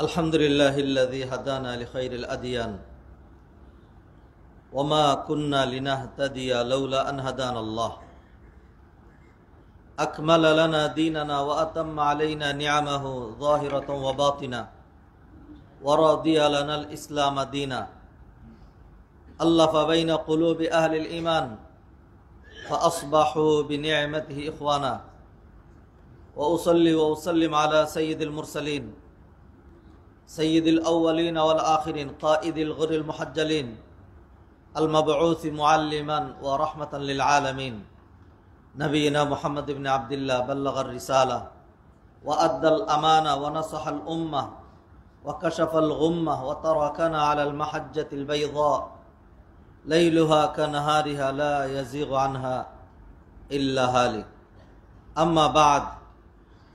আলহামদুলিল্লাহিল্লাযী হাদানা লিখাইরিল আদিয়ান ওয়া মা কুন্না লিনাহতাদিয়া লাউলা আন হাদানাল্লাহ আকমালা লানা দীনানা ওয়া আতাম্মা আলাইনা নি'আমাহু যাহিরাতান ওয়া বাতিনা ওয়া রাদিয়া লানাল ইসলাম দীনা আল্লাফা বাইনা কুলুবি আহলিল ঈমান ফাআসবাহু বিনি'মাতিহি ইখওয়ানা ওয়া উসাল্লি ওয়া উসাল্লিম আলা সাইয়্যিদিল মুরসালিন سيد الأولين والآخرين قائد الغر المحجلين المبعوث معلما ورحمة للعالمين نبينا محمد بن عبد الله بلغ الرسالة وأدى الأمانة ونصح الأمة وكشف الغمة وتركنا على المحجة البيضاء ليلها كنهارها لا يزيغ عنها إلا هالك أما بعد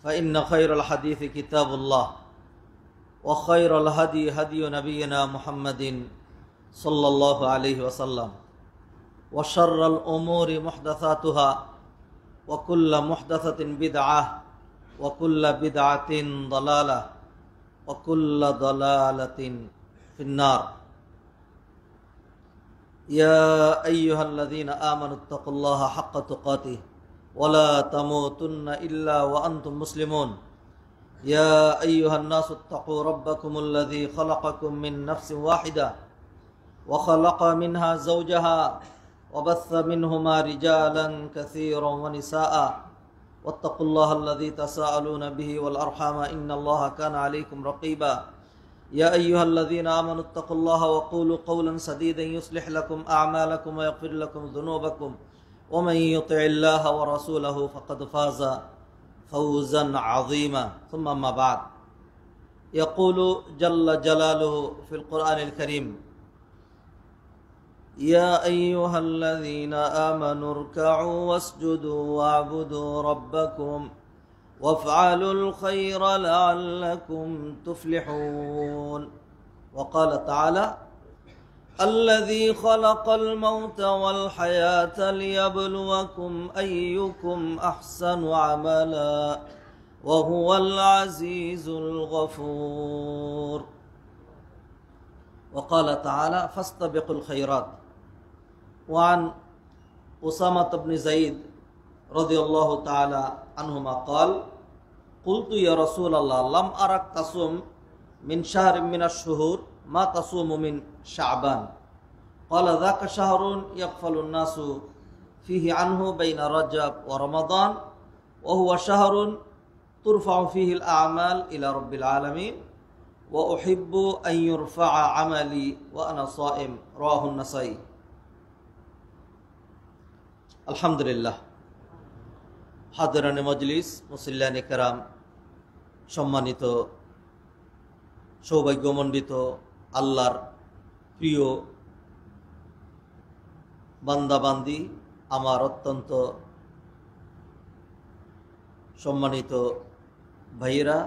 فإن خير الحديث كتاب الله وخير الهدي هدي نبينا محمد صلى الله عليه وسلم وشر الأمور محدثاتها وكل محدثة بدعة وكل بدعة ضلالة وكل ضلالة في النار يا أيها الذين آمنوا اتقوا الله حق تقاته ولا تموتن إلا وأنتم مسلمون يا أيها الناس اتقوا ربكم الذي خلقكم من نفس واحدة وخلق منها زوجها وبث منهما رجالا كثيرا ونساء واتقوا الله الذي تساءلون به والأرحام إن الله كان عليكم رقيبا يا أيها الذين آمنوا اتقوا الله وقولوا قولا سديدا يصلح لكم أعمالكم ويغفر لكم ذنوبكم ومن يطع الله ورسوله فقد فاز فوزا عظيما ثم ما بعد يقول جل جلاله في القرآن الكريم يا أيها الذين آمنوا اركعوا واسجدوا واعبدوا ربكم وافعلوا الخير لعلكم تفلحون وقال تعالى الذي خلق الموت والحياة ليبلوكم أيكم أحسن عملا وهو العزيز الغفور وقال تعالى فاستبقوا الخيرات وعن أسامة بن زيد رضي الله تعالى عنهما قال قلت يا رسول الله لم أرك تصوم من شهر من الشهور ما تصوم من شعبان قال ذاك شهر يغفل الناس فيه عنه بين رجب ورمضان وهو شهر ترفع فيه الأعمال إلى رب العالمين وأحب أن يرفع عملي وأنا صائم رواه النسائي الحمد لله حاضران مجلس মুসল্লিয়ান کرام সম্মানিত সৌভাগ্যমণ্ডিত আল্লাহর প্রিয় বান্দাবান্দি আমার অত্যন্ত সম্মানিত ভাইয়েরা,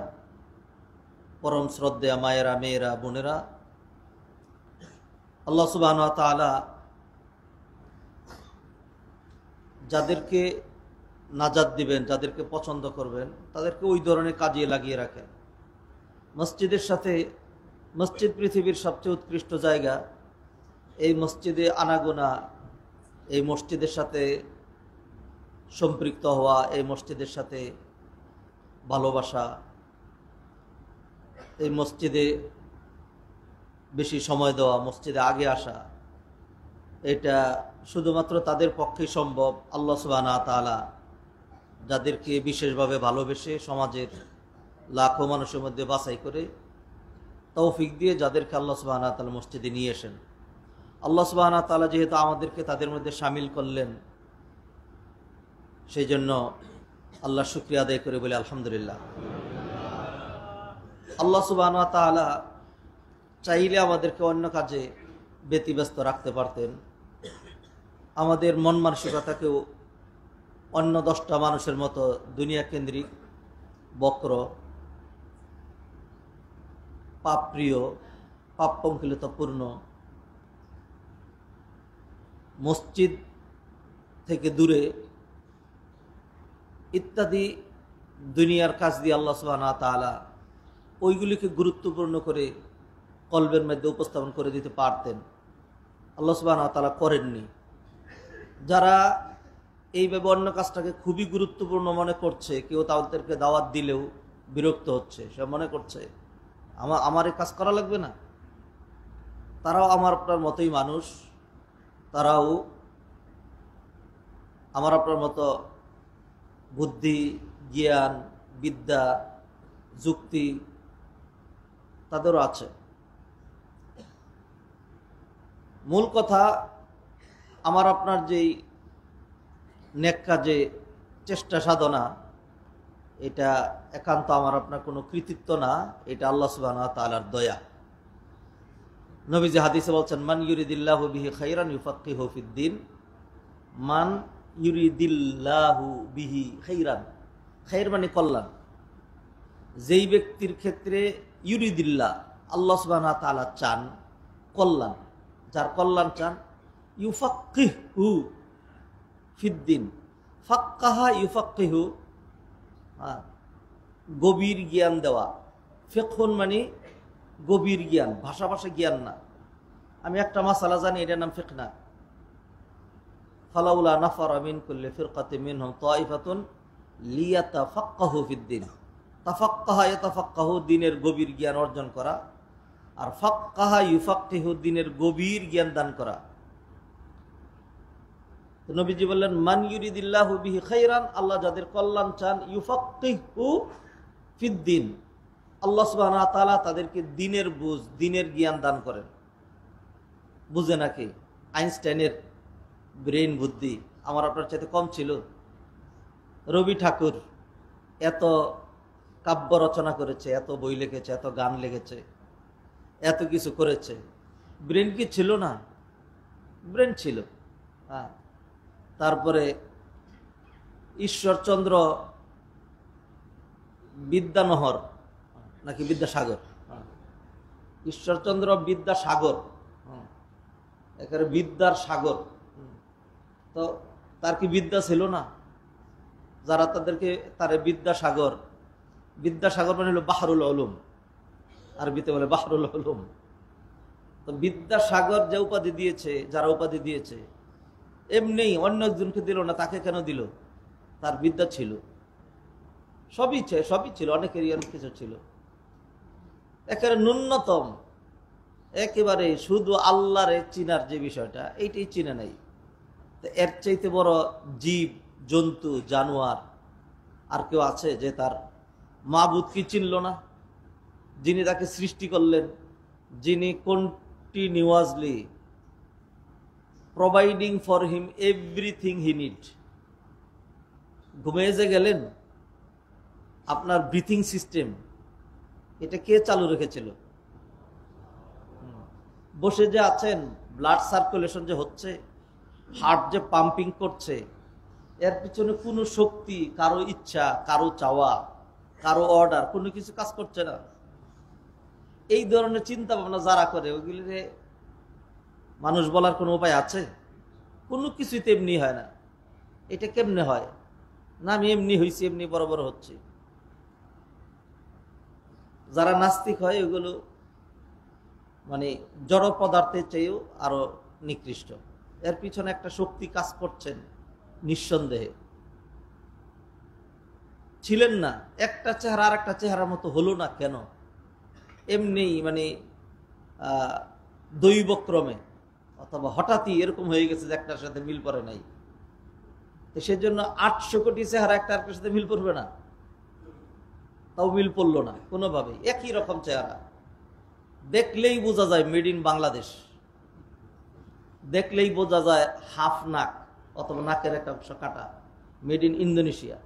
পরম শ্রদ্ধেয় মায়েরা, মেয়েরা, বোনেরা, আল্লাহ সুবহানাহু ওয়া তাআলা যাদেরকে নাজাত দিবেন, যাদেরকে পছন্দ করবেন, তাদেরকে ওই ধরনের কাজে লাগিয়ে রাখেন। মসজিদের সাথে, মসজিদ পৃথিবীর সবচেয়ে উৎকৃষ্ট জায়গা। এই মসজিদে আনাগোনা, এই মসজিদের সাথে সম্পৃক্ত হওয়া, এই মসজিদের সাথে ভালোবাসা, এই মসজিদে বেশি সময় দেওয়া, মসজিদে আগে আসা, এটা শুধুমাত্র তাদের পক্ষেই সম্ভব। আল্লাহ সুবহানাহু ওয়া তাআলা যাদেরকে বিশেষভাবে ভালোবেসে সমাজের লাখো মানুষের মধ্যে বাছাই করে তৌফিক দিয়ে যাদেরকে আল্লাহ সুবহানাহু ওয়া তাআলা মসজিদে নিয়ে আসেন, আল্লাহ সুবহানাহু ওয়া তাআলা যেহেতু আমাদেরকে তাদের মধ্যে শামিল করলেন, সেই জন্য আল্লাহ শুকরিয়া আদায় করে বলে আলহামদুলিল্লাহ। আল্লাহ সুবহানাহু ওয়া তাআলা চাইলে আমাদেরকে অন্য কাজে ব্যতিব্যস্ত রাখতে পারতেন, আমাদের মন মানসিকতাকেও অন্য 10টা মানুষের মতো দুনিয়া কেন্দ্রিক, বক্র, পাপপ্রিয়, পাপ পঙ্কিলতাপূর্ণ, মসজিদ থেকে দূরে ইত্যাদি দুনিয়ার কাজ দিয়ে আল্লাহ সুবহানাহু ওয়া তাআলা ওইগুলিকে গুরুত্বপূর্ণ করে কলবের মধ্যে উপস্থাপন করে দিতে পারতেন। আল্লাহ সুবহানাহু ওয়া তাআলা করেননি। যারা এইভাবে অন্য কাজটাকে খুবই গুরুত্বপূর্ণ মনে করছে, কেউ তাদেরকে দাওয়াত দিলেও বিরক্ত হচ্ছে, সে মনে করছে আমার এই কাজ করা লাগবে না। তারাও আমার আপনার মতোই মানুষ, তারাও আমার আপনার মতো বুদ্ধি, জ্ঞান, বিদ্যা, যুক্তি তাদেরও আছে। মূল কথা, আমার আপনার যেই নেক কাজে চেষ্টা সাধনা, এটা একান্ত আমার আপনার কোনো কৃতিত্ব না, এটা আল্লাহ সুবহানাহু ওয়া তাআলার দয়া। নবীজি হাদিসে বলছেন, মান ইউরিদিল্লাহু বিহি খাইরান ইউফাক্কিহু ফিদ্দিন। মান ইউরিদিল্লাহু বিহি খাইরান, খাইর মানে কল্যাণ। যেই ব্যক্তির ক্ষেত্রে ইউরিদিল্লাহ, আল্লাহ সুবহানাহু ওয়া তাআলা চান কল্যাণ, যার কল্যাণ চান, ইউফাক্কিহু ফিদ্দিন। ফাক্কাহা ইউফাক্কিহু, গভীর জ্ঞান দেওয়া। ফিকহুন মানে গভীর জ্ঞান, ভাষা জ্ঞান না। আমি একটা মাসালা জানি, এটার নাম ফিকহ না। ফালাউলা নাফারা মিন কুল্লি ফিরকাতিন মিনহুম তাইফাতুন লিয়াতাফাক্কাহু ফিদ্দিন। তাফাক্কাহা ইয়াতাফাক্কাহু, দিনের গভীর জ্ঞান অর্জন করা, আর ফাক্কাহা ইউফাক্কিহু, দিনের গভীর জ্ঞান দান করা। তো নবীজি বললেন, মান ইউরিদিল্লাহু বিহি খাইরান, আল্লাহ যাদের কল্যাণ চান, ইউফাক্কিহু ফিদ্দিন, আল্লাহ সুবহানাহু ওয়া তাআলা তাদেরকে দিনের বুঝ, দিনের জ্ঞান দান করেন। বুঝে নাকি আইনস্টাইনের ব্রেন বুদ্ধি আমার আপনার চাইতে কম ছিল? রবি ঠাকুর এত কাব্য রচনা করেছে, এত বই লিখেছে, এত গান লিখেছে, এত কিছু করেছে, ব্রেন কি ছিল না? ব্রেন ছিল। হ্যাঁ, তারপরে ঈশ্বরচন্দ্র বিদ্যানহর নাকি বিদ্যাসাগর, ঈশ্বরচন্দ্র বিদ্যাসাগর, একেবারে বিদ্যার সাগর। তো তার কি বিদ্যা ছিল না? যারা তারে বিদ্যাসাগর, বিদ্যাসাগর মানে হলো বাহরুল উলুম, আরবিতে বলে বাহরুল উলুম। তো বিদ্যাসাগর যে উপাধি দিয়েছে, যারা উপাধি দিয়েছে, এমনি অন্য একজনকে দিল না, তাকে কেন দিল? তার বিদ্যা ছিল, সবই ছিল, অনেকেরই অনেক কিছু ছিল। একেবারে ন্যূনতম, একেবারে শুধু আল্লাহরে চিনার যে বিষয়টা, এইটাই চিনে নাই। এর চাইতে বড় জীব, জন্তু, জানোয়ার আর কেউ আছে যে তার মাবুদকে চিনল না? যিনি তাকে সৃষ্টি করলেন, যিনি continuously providing for him everything he need. ঘুমিয়ে যে গেলেন, আপনার ব্রিথিং সিস্টেম এটা কে চালু রেখেছিল? বসে যে আছেন, ব্লাড সার্কুলেশন যে হচ্ছে, হার্ট যে পাম্পিং করছে, এর পিছনে কোনো শক্তি, কারো ইচ্ছা, কারো চাওয়া, কারো অর্ডার, কোনো কিছু কাজ করছে না। এই ধরনের চিন্তা ভাবনা যারা করে, ওইগুলিরে মানুষ বলার কোনো উপায় আছে? কোনো কিছুই তো এমনি হয় না। এটা কেমনে হয়? না আমি এমনি হয়েছি, এমনি বড় বড় হচ্ছে। যারা নাস্তিক হয়, ওগুলো মানে জড় পদার্থের চেয়েও আরো নিকৃষ্ট। এর পিছনে একটা শক্তি কাজ করছেন নিঃসন্দেহে। ছিলেন না, একটা চেহারা আর একটা চেহারার মতো হলো না কেন? এমনি মানে দৈবক্রমে অথবা হঠাৎই এরকম হয়ে গেছে যে একটার সাথে মিল পড়ে নাই। তো সেজন্য 800 কোটি চেহারা একটা আরেকটার সাথে মিল পড়বে না, তাও মিল পড়লো না কোনোভাবেই। একই রকম চেহারা, দেখলেই বোঝা যায় মেড ইন বাংলাদেশ, দেখলেই বোঝা যায় হাফ নাক অথবা নাকের একটা অংশ কাটা, মেড ইন ইন্দোনেশিয়া।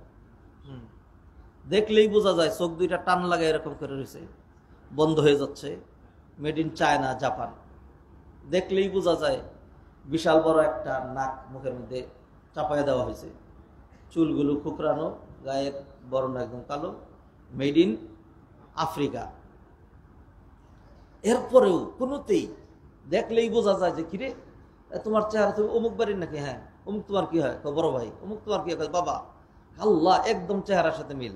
দেখলেই বোঝা যায় চোখ দুইটা টান লাগায় এরকম করে রয়েছে, বন্ধ হয়ে যাচ্ছে, মেড ইন চায়না, জাপান। দেখলেই বোঝা যায় বিশাল বড় একটা নাক মুখের মধ্যে চাপায় দেওয়া হয়েছে, চুলগুলো খুকরানো, গায়ের বর্ণ একদম কালো, মেড ইন আফ্রিকা। এরপরেও কোনোতেই দেখলেই বোঝা যায় যে কিরে তোমার চেহারা, তুমি অমুক বাড়ির নাকি? হ্যাঁ। অমুক তোমার কি হয়? বড় ভাই। অমুক তোমার কি হয়? বাবা। আল্লাহ, একদম চেহারার সাথে মিল।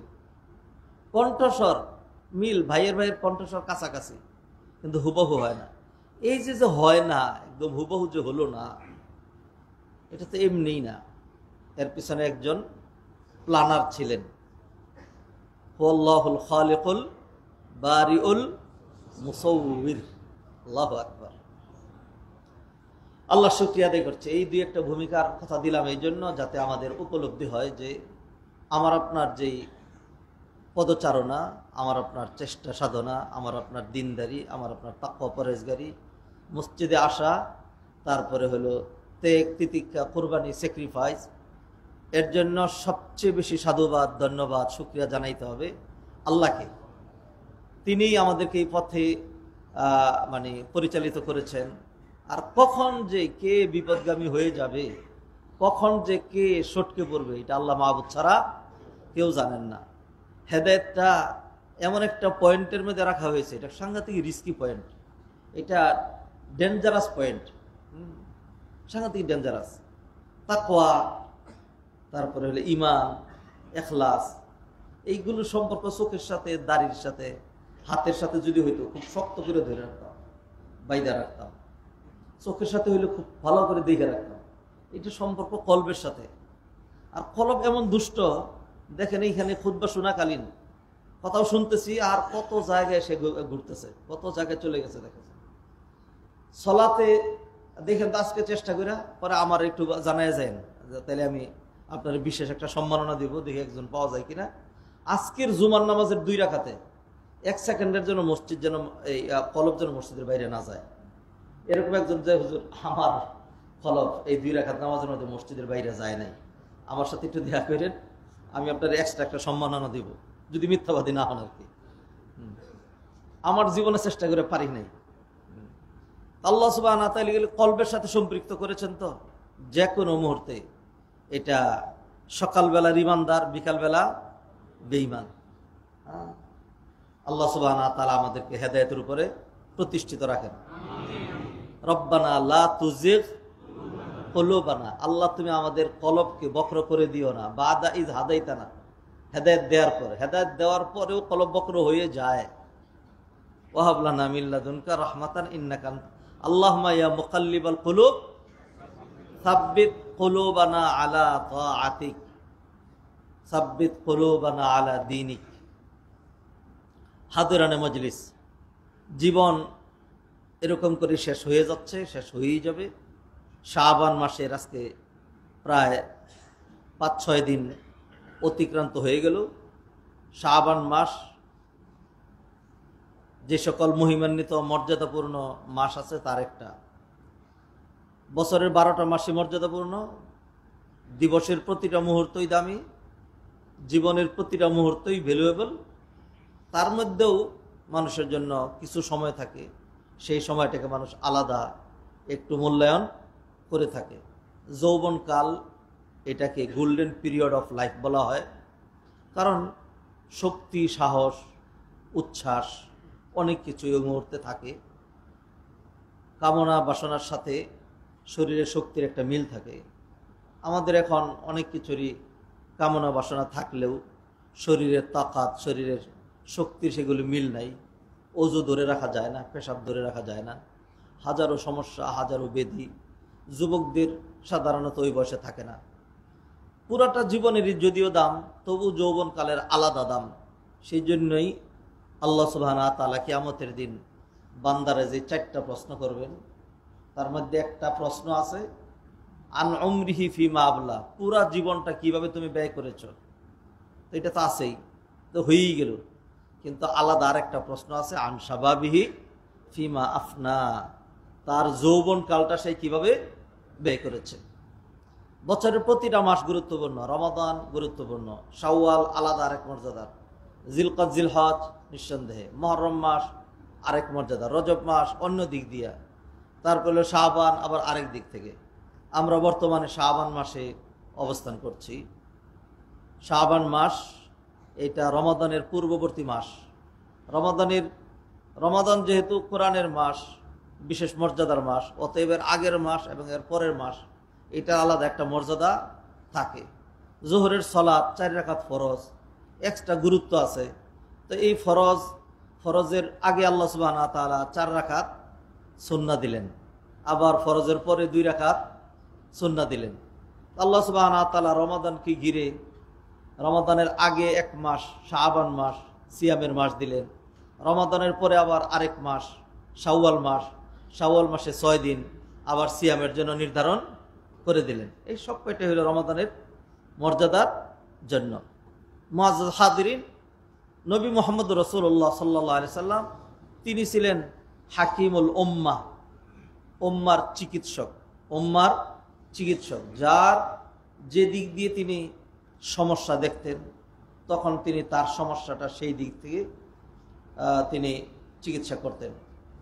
কণ্ঠস্বর মিল, ভাইয়ের ভাইয়ের কণ্ঠস্বর কাছাকাছি, কিন্তু হুবহু হয় না। এই যে যে হয় না, একদম হুবহু যে হলো না, এটা তো এমনিই না, এর পিছনে একজন প্ল্যানার ছিলেন। আল্লাহুল খালিকুল বারিউল মুসাউবির। আল্লাহু আকবার। আল্লাহ শুকরিয়া আদায় করছে। এই দুই একটা ভূমিকার কথা দিলাম এই জন্য, যাতে আমাদের উপলব্ধি হয় যে আমার আপনার যেই পদচারণা, আমার আপনার চেষ্টা সাধনা, আমার আপনার দিনদারি, আমার আপনার তাকওয়া পরহেজগারি, মসজিদে আসা, তারপরে হলো ত্যাগ তিতিক্ষা, কোরবানি, স্যাক্রিফাইস, এর জন্য সবচেয়ে বেশি সাধুবাদ, ধন্যবাদ, শুকরিয়া জানাইতে হবে আল্লাহকে। তিনিই আমাদেরকে এই পথে মানে পরিচালিত করেছেন। আর কখন যে কে বিপদগামী হয়ে যাবে, কখন যে কে সটকে পড়বে, এটা আল্লাহ মাহবুদ ছাড়া কেউ জানেন না। হেদায়েতটা এমন একটা পয়েন্টের মধ্যে রাখা হয়েছে, এটা সাংঘাতিক রিস্কি পয়েন্ট, এটা ডেঞ্জারাস পয়েন্ট, সাংঘাতিক ডেঞ্জারাস। তাকওয়া, তারপরে হলো ঈমান, ইখলাস, এইগুলো সম্পর্ক চোখের সাথে, দাড়ির সাথে, হাতের সাথে যদি হইতো খুব শক্ত করে ধরে রাখতাম, বাইদা রাখতাম। চোখের সাথে হইলে খুব ভালো করে দেখে রাখতাম। এটা সম্পর্ক কলবের সাথে। আর কলব এমন দুষ্ট, দেখেন এইখানে খুতবা শোনাকালীন কথাও শুনতেছি, আর কত জায়গায় সে ঘুরতেছে, কত জায়গায় চলে গেছে। দেখেন সলাতে দেখেন, আজকে চেষ্টা করে পরে আমার একটু জানাই যায় না, তাহলে আমি আপনার বিশেষ একটা সম্মাননা দিব, দেখি একজন পাওয়া যায় কিনা। আজকের জুমার নামাজের 2 রাকাতে 1 সেকেন্ডের জন্য মসজিদ যেন, এই কলব যেন মসজিদের বাইরে না যায়, এরকম একজন যে হুজুর আমার কলব এই 2 রাকাত নামাজের মধ্যে মসজিদের বাইরে যায় নাই, আমার সাথে একটু দেখা করেন, আমি আপনার এক্সট্রা একটা সম্মাননা দিব, যদি মিথ্যাবাদী না হন আর কি। আমার জীবনে চেষ্টা করে পারি নাই। আল্লাহ সুবহানাহু ওয়া তাআলা কলবের সাথে সম্পৃক্ত করেছেন, তো যে কোনো মুহূর্তে এটা সকালবেলার ইমানদার, বিকালবেলা বেঈমান। আল্লাহ সুবহানাহু ওয়া তাআলা আমাদেরকে হেদায়েতের উপরে প্রতিষ্ঠিত রাখেন। রব্বানা লা তুজিগ কুলুবানা, আল্লাহ তুমি আমাদের কলবকে বক্র করে দিও না, বাদা ইজ হাদাইতানা, হেদায়েত দেওয়ার পরে, হেদায়েত দেওয়ার পরেও কলব বক্র হয়ে যায়। ওয়াহাব লানা মিন লাদুনকা রাহমাতান ইন্নাকা আল্লাহুম্মা ইয়া মুকাল্লিবাল কুলুব সাব্বিত কুলুবানা আলা তাআতিক, সাব্বিত কুলুবানা আলা দীনিক। হাদিরানে মজলিস, জীবন এরকম করে শেষ হয়ে যাচ্ছে, শেষ হয়েই যাবে। শাবান মাসের আজকে প্রায় 5-6 দিন অতিক্রান্ত হয়ে গেল। শাবান মাস যে সকল মহিমান্বিত মর্যাদাপূর্ণ মাস আছে তার একটা। বছরের 12টা মাসই মর্যাদাপূর্ণ, দিবসের প্রতিটা মুহূর্তই দামি, জীবনের প্রতিটা মুহূর্তই ভ্যালুয়েবল। তার মধ্যেও মানুষের জন্য কিছু সময় থাকে, সেই সময়টাকে মানুষ আলাদা একটু মূল্যায়ন করে থাকে। যৌবনকাল, এটাকে গোল্ডেন পিরিয়ড অফ লাইফ বলা হয়, কারণ শক্তি, সাহস, উচ্ছ্বাস অনেক কিছু এই মুহূর্তে থাকে। কামনা বাসনার সাথে শরীরের শক্তির একটা মিল থাকে। আমাদের এখন অনেক কিছুরই কামনা বাসনা থাকলেও শরীরের তাকাত, শরীরের শক্তির সেগুলি মিল নাই। ওজু ধরে রাখা যায় না, পেশাব ধরে রাখা যায় না, হাজারো সমস্যা, হাজারো ব্যাধি। যুবকদের সাধারণত ওই বয়সে থাকে না। পুরাটা জীবনেরই যদিও দাম, তবু যৌবনকালের আলাদা দাম। সেই জন্যই আল্লাহ সুবহানাহু ওয়া তাআলা কিয়ামতের দিন বান্দারে যে 4টা প্রশ্ন করবেন, তার মধ্যে একটা প্রশ্ন আছে আন উমরিহি ফিমা আবলা, পুরা জীবনটা কিভাবে তুমি ব্যয় করেছো। তো এটা তো আছেই, তো হয়েই গেল। কিন্তু আলাদা আর একটা প্রশ্ন আছে আন শাবাবিহি ফিমা আফনা, তার যৌবন কালটা সে কিভাবে ব্যয় করেছে। বছরের প্রতিটা মাস গুরুত্বপূর্ণ, রমাদান গুরুত্বপূর্ণ, শাওয়াল আলাদা আরেক মর্যাদার, জিলকদ জিলহজ নিঃসন্দেহে, মুহররম মাস আরেক মর্যাদা, রজব মাস অন্য দিক দিয়া, তারপরে শাবান আবার আরেক দিক থেকে। আমরা বর্তমানে শাবান মাসে অবস্থান করছি। শাবান মাস এটা রমাদানের পূর্ববর্তী মাস। রমাদান যেহেতু কোরআনের মাস, বিশেষ মর্যাদার মাস, অতএব এর আগের মাস এবং এর পরের মাস এটা আলাদা একটা মর্যাদা থাকে। যোহরের সালাত 4 রাকাত ফরজ, এক্সট্রা গুরুত্ব আছে। তো এই ফরজ ফরজের আগে আল্লাহ সুবহানাহু ওয়া তাআলা 4 রাকাত সুন্নাহ দিলেন, আবার ফরজের পরে 2 রাকাত সুন্নাহ দিলেন। আল্লাহ সুবহানাহু ওয়া তাআলা রমাদানকে ঘিরে রমাদানের আগে 1 মাস শাবান মাস সিয়ামের মাস দিলেন, রমাদানের পরে আবার আরেক মাস শাওয়াল মাস, শাওয়াল মাসে 6 দিন আবার সিয়ামের জন্য নির্ধারণ করে দিলেন। এই সব কয়টা হলো রমাদানের মর্যাদার জন্য। মুআজ্জাজ হাজিরিন, নবী মুহাম্মদ রাসূলুল্লাহ সাল্লাল্লাহু আলাইহি সাল্লাম তিনি ছিলেন হাকিমুল উম্মাহ, উম্মার চিকিৎসক, উম্মার চিকিৎসক। যার যে দিক দিয়ে তিনি সমস্যা দেখতেন তখন তিনি তার সমস্যাটা সেই দিক থেকে তিনি চিকিৎসা করতেন।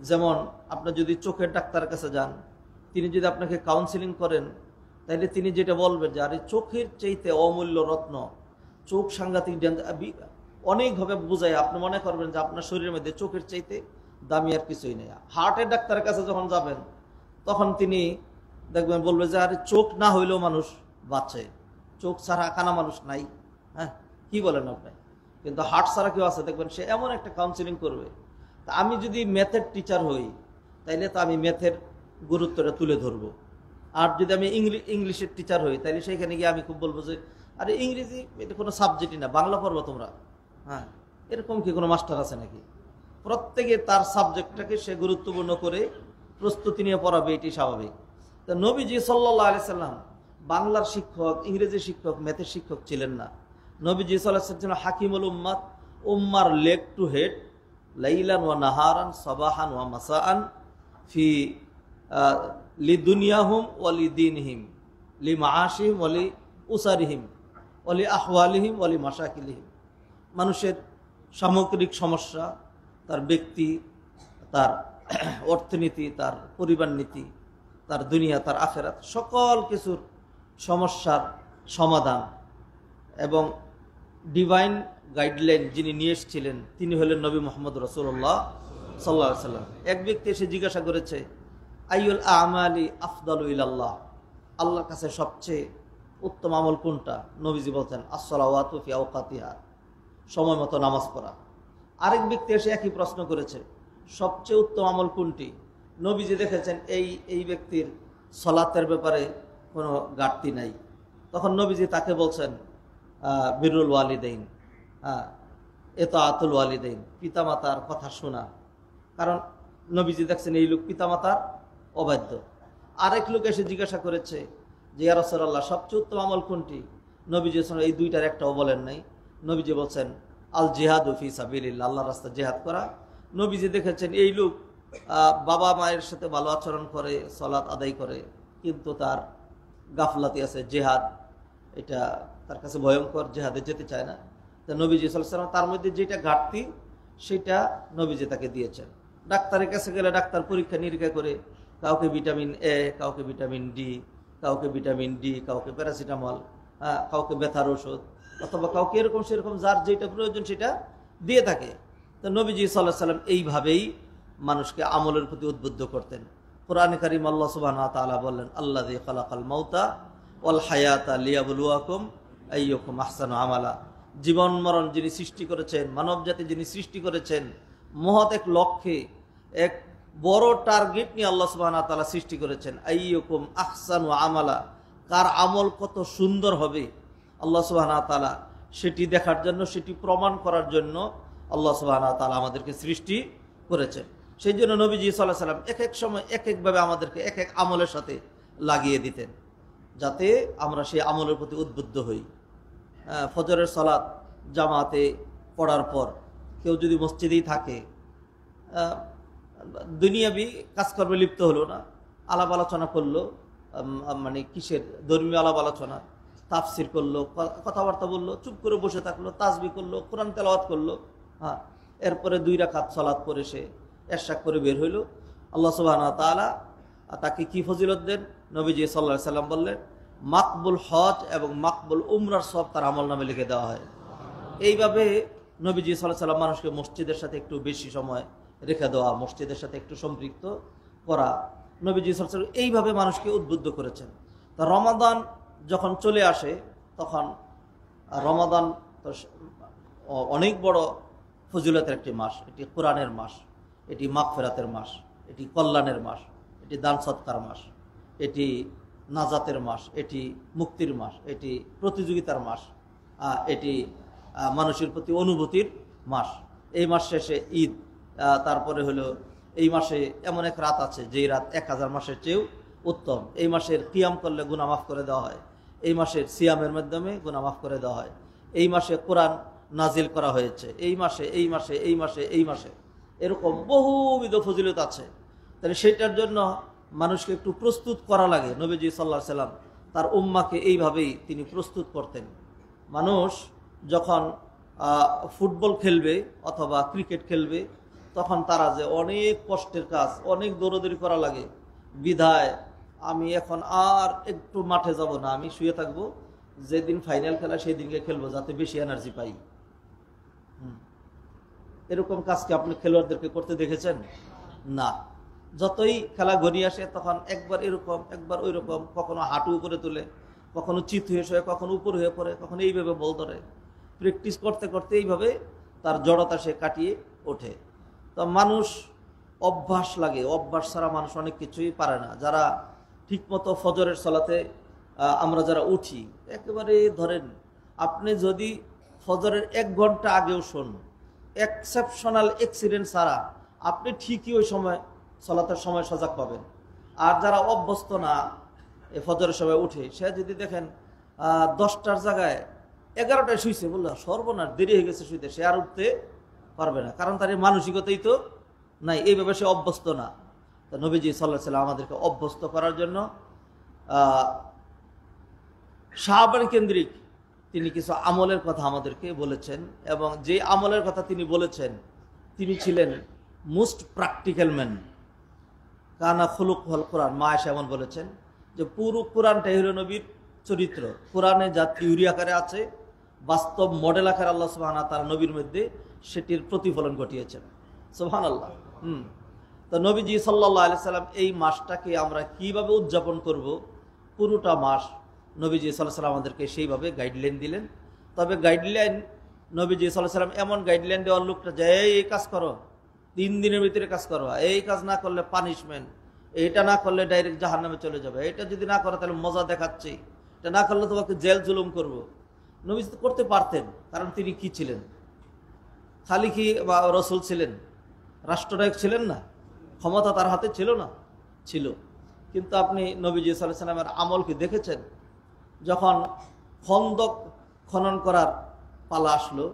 যেমন আপনি যদি চোখের ডাক্তারের কাছে যান, তিনি যদি আপনাকে কাউন্সিলিং করেন তাহলে তিনি যেটা বলবেন যে আরে চোখের চাইতে অমূল্য রত্ন, চোখ সাংঘাতিক অনেকভাবে বোঝায়, আপনি মনে করবেন যে আপনার শরীরের মধ্যে চোখের চাইতে দামি আর কিছুই নেই। হার্টের ডাক্তারের কাছে যখন যাবেন তখন তিনি দেখবেন বলবে যে আরে চোখ না হইলেও মানুষ বাঁচে, চোখ ছাড়া কানা মানুষ নাই। হ্যাঁ, কি বলেন আপনি? কিন্তু হার্ট ছাড়া কেউ আছে দেখবেন, সে এমন একটা কাউন্সিলিং করবে। তা আমি যদি ম্যাথের টিচার হই তাইলে তো আমি ম্যাথের গুরুত্বটা তুলে ধরবো। আর যদি আমি ইংলিশের টিচার হই তাইলে সেইখানে গিয়ে আমি খুব বলবো যে আরে ইংরেজি এটা কোনো সাবজেক্টই না, বাংলা পড়বো তোমরা। হ্যাঁ, এরকম কি কোনো মাস্টার আছে নাকি? প্রত্যেকে তার সাবজেক্টটাকে সে গুরুত্বপূর্ণ করে প্রস্তুতি নিয়ে পড়াবে, এটি স্বাভাবিক। তো নবীজি সাল্লাল্লাহু আলাইহি সাল্লাম বাংলার শিক্ষক, ইংরেজি শিক্ষক, ম্যাথের শিক্ষক ছিলেন না। নবীজি সাল্লাল্লাহু আলাইহি সাল্লাম হাকিমুল উম্মাত, উম্মার লেগ টু হেড, লাইলান ওয়া নাহারান সাবাহান ওয়া মাসাআন ফি লিদুনিয়াহুম ওয়া লিদীনহিম লিমাআশিহিম ওয়া লিউসারিহিম ওয়া লিআহওয়ালিহিম ওয়া লিমাশাকিলিহিম। মানুষের সামগ্রিক সমস্যা, তার ব্যক্তি, তার অর্থনীতি, তার পরিবার নীতি, তার দুনিয়া, তার আখেরাত, সকল কিছুর সমস্যার সমাধান এবং ডিভাইন গাইডলাইন যিনি নিয়ে এসেছিলেন তিনি হলেন নবী মুহাম্মদ রাসূলুল্লাহ সাল্লাল্লাহু আলাইহি সাল্লাম। এক ব্যক্তি এসে জিজ্ঞাসা করেছে, আইয়ুল আমালি আফদালু ইলাল্লাহ, আল্লাহর কাছে সবচেয়ে উত্তম আমল কোনটা? নবীজি বলতেন আস-সালাওয়াতু ফি আওকাতিহা, সময় মতো নামাজ পড়া। আরেক ব্যক্তি এসে একই প্রশ্ন করেছে, সবচেয়ে উত্তম আমল কোনটি? নবীজি দেখেছেন এই ব্যক্তির সলাতের ব্যাপারে কোনো ঘাটতি নাই। তখন নবীজি তাকে বলছেন বিরুল ওয়ালিদাইন, ইতাআতুল ওয়ালিদাইন, পিতামাতার কথা শোনা। কারণ নবীজি দেখছেন এই লোক পিতামাতার অবাধ্য। আরেক লোক এসে জিজ্ঞাসা করেছে যে ইয়া রাসূলুল্লাহ সবচেয়ে উত্তম আমল কোনটি? নবীজি এই দুইটার একটাও বলেন নাই। নবীজি বলছেন আল জিহাদু ফি সাবিলিল্লাহ, আল্লাহর রাস্তায় জিহাদ করা। নবীজি দেখেছেন এই লোক বাবা মায়ের সাথে ভালো আচরণ করে, সালাত আদায় করে, কিন্তু তার গাফলাতি আছে, জিহাদ এটা তার কাছে ভয়ঙ্কর, জিহাদে যেতে চায় না। তা নবীজি সাল্লাল্লাহু আলাইহি ওয়াসাল্লাম তার মধ্যে যেটা ঘাটতি সেটা নবীজি তাকে দিয়েছেন। ডাক্তারের কাছে গেলে ডাক্তার পরীক্ষা নিরীক্ষা করে কাউকে ভিটামিন এ, কাউকে ভিটামিন ডি, কাউকে ভিটামিন ডি, কাউকে প্যারাসিটামল, কাউকে ব্যথার ওষুধ, অথবা কাউকে এরকম সেরকম যার যেটা প্রয়োজন সেটা দিয়ে থাকে। তো নবীজি সাল্লাল্লাহু আলাইহি ওয়াসাল্লাম এইভাবেই মানুষকে আমলের প্রতি উদ্বুদ্ধ করতেন। কোরআনে কারীম আল্লাহ সুবহানাহু ওয়া তাআলা বললেন আল্লাযী খালাকাল মাউতা ওয়াল হায়াতা লিয়াবলুয়াকুম আইয়ুকুম আহসানু আমালা, জীবন মরণ যিনি সৃষ্টি করেছেন, মানব জাতি যিনি সৃষ্টি করেছেন, মহৎ এক লক্ষ্যে, এক বড় টার্গেট নিয়ে আল্লাহ সুবহানাহু ওয়া তাআলা সৃষ্টি করেছেন। আইয়ুকুম আহসানু আমালা, কার আমল কত সুন্দর হবে আল্লাহ সুবহানাহু ওয়া তাআলা সেটি দেখার জন্য, সেটি প্রমাণ করার জন্য আল্লাহ সুবহানাহু ওয়া তাআলা আমাদেরকে সৃষ্টি করেছেন। সেই জন্য নবীজি সাল্লাল্লাহু আলাইহি ওয়াসাল্লাম এক এক সময় এক একভাবে আমাদেরকে এক এক আমলের সাথে লাগিয়ে দিতেন, যাতে আমরা সেই আমলের প্রতি উদ্বুদ্ধ হই। ফজরের সালাত জামাতে পড়ার পর কেউ যদি মসজিদেই থাকে, দুনিয়াবি কাজকর্মে লিপ্ত হলো না, আলাপ আলোচনা করলো, মানে কিসের ধর্মীয় আলাপ আলোচনা, তাফসির করলো, কথাবার্তা বললো, চুপ করে বসে থাকলো, তাসবিহ করলো, কোরআন তেলাওয়াত করলো, এরপরে 2 রাকাত সালাত পড়ে সে ইরশাদ করে বের হইল, আল্লাহ সুবহানাহু ওয়া তাআলা তাকে কি ফজিলত দেন? নবীজি সাল্লাল্লাহু আলাইহি সাল্লাম বললেন মাকবুল হজ এবং মাকবুল উমরার সব তার আমল নামে লিখে দেওয়া হয়। এইভাবে নবীজি সাল্লাল্লাহু আলাইহি সাল্লাম মানুষকে মসজিদের সাথে একটু বেশি সময় রেখে দেওয়া, মসজিদের সাথে একটু সম্পৃক্ত করা, নবীজি সাল্লাল্লাহু আলাইহি সাল্লাম এইভাবে মানুষকে উদ্বুদ্ধ করেছেন। তা রমাদান যখন চলে আসে তখন রমাদান অনেক বড় ফজিলতের একটি মাস, এটি কোরআনের মাস, এটি মাগফিরাতের মাস, এটি কল্যাণের মাস, এটি দান সৎকার মাস, এটি নাজাতের মাস, এটি মুক্তির মাস, এটি প্রতিযোগিতার মাস, এটি মানুষের প্রতি অনুভূতির মাস। এই মাস শেষে ঈদ, তারপরে হলো এই মাসে এমন এক রাত আছে যেই রাত 1000 মাসের চেয়েও উত্তম। এই মাসের কিয়াম করলে গুনাহ মাফ করে দেওয়া হয়, এই মাসের সিয়ামের মাধ্যমে গুনাহ মাফ করে দেওয়া হয়, এই মাসে কোরআন নাজিল করা হয়েছে, এই মাসে এই মাসে এই মাসে এই মাসে, এরকম বহুবিধ ফজিলত আছে। তাহলে সেটার জন্য মানুষকে একটু প্রস্তুত করা লাগে। নবীজি সাল্লাল্লাহু আলাইহি সাল্লাম তার উম্মাকে এইভাবেই তিনি প্রস্তুত করতেন। মানুষ যখন ফুটবল খেলবে অথবা ক্রিকেট খেলবে তখন তারা যে অনেক কষ্টের কাজ, অনেক দৌড়দৌড়ি করা লাগে, বিধায় আমি এখন আর একটু মাঠে যাব না, আমি শুয়ে থাকবো, যেদিন ফাইনাল খেলা সেই দিনকে খেলবো যাতে বেশি এনার্জি পাই। এরকম কাজ কি আপনি খেলোয়াড়দেরকে করতে দেখেছেন? না। যতই খেলা ঘনিয়ে আসে তখন একবার এরকম একবার ওই রকম, কখনো হাঁটু উপরে তুলে, কখনো চিত হয়ে শোয়ে, কখনো উপর হয়ে পড়ে, কখনো এইভাবে বল ধরে। প্র্যাকটিস করতে করতে এইভাবে তার জড়তা সে কাটিয়ে ওঠে। তো মানুষ অভ্যাস লাগে, অভ্যাস ছাড়া মানুষ অনেক কিছুই পারে না। যারা ঠিকমতো ফজরের সালাতে আমরা যারা উঠি, একেবারে ধরেন আপনি যদি ফজরের 1 ঘন্টা আগেও শোন, এক্সেপশনাল অ্যাক্সিডেন্ট ছাড়া আপনি ঠিকই ওই সময় সালাতের সময় সজাগ পাবেন। আর যারা অভ্যস্ত না ফজরের সময় উঠে, সে যদি দেখেন 10টার জায়গায় 11টায় শুইছে, বললো সর্বনাশ, দেরি হয়ে গেছে শুইতে, সে আর উঠতে পারবে না, কারণ তার এই মানসিকতাই তো নাই, এইভাবে সে অভ্যস্ত না। তো নবীজি সাল্লাল্লাহু আলাইহি ওয়াসাল্লাম আমাদেরকে অভ্যস্ত করার জন্য সাহাবায়ে কেন্দ্রিক তিনি কিছু আমলের কথা আমাদেরকে বলেছেন, এবং যে আমলের কথা তিনি বলেছেন তিনি ছিলেন মোস্ট প্র্যাকটিক্যাল ম্যান। কানা খুলুকুল কোরআন, মা আয়েশা এমন বলেছেন যে পুরো কোরআনটাই হলো নবীর চরিত্র। কোরআনে যা থিওরি আকারে আছে, বাস্তব মডেল আকারে আল্লাহ সুবহানাহু ওয়া তাআলা নবীর মধ্যে সেটির প্রতিফলন ঘটিয়েছেন। সুবহানাল্লাহ। তো নবীজি সাল্লাল্লাহু আলাইহি সাল্লাম এই মাসটাকে আমরা কিভাবে উদযাপন করব, পুরোটা মাস নবীজি সাল্লাল্লাহু আলাইহি সাল্লাম আমাদেরকে সেইভাবে গাইডলাইন দিলেন। তবে গাইডলাইন নবীজি সাল্লাল্লাহু আলাইহি সাল্লাম এমন গাইডলাইন দেওয়ার লোকটা যে এই কাজ করো, 3 দিনের ভিতরে কাজ করো, এই কাজ না করলে পানিশমেন্ট, এইটা না করলে ডাইরেক্ট জাহান্নামে চলে যাবে, এটা যদি না করো তাহলে মজা দেখাচ্ছি, এটা না করলে তোমাকে জেল জুলুম করব। নবীজি তো করতে পারতেন, কারণ তিনি কি ছিলেন? খালি কি রসুল ছিলেন? রাষ্ট্রনায়ক ছিলেন না? ক্ষমতা তার হাতে ছিল না? ছিল। কিন্তু আপনি নবীজি সাল্লাল্লাহু আলাইহি সাল্লামের আমল কি দেখেছেন? যখন খন্দক খনন করার পালা আসলো,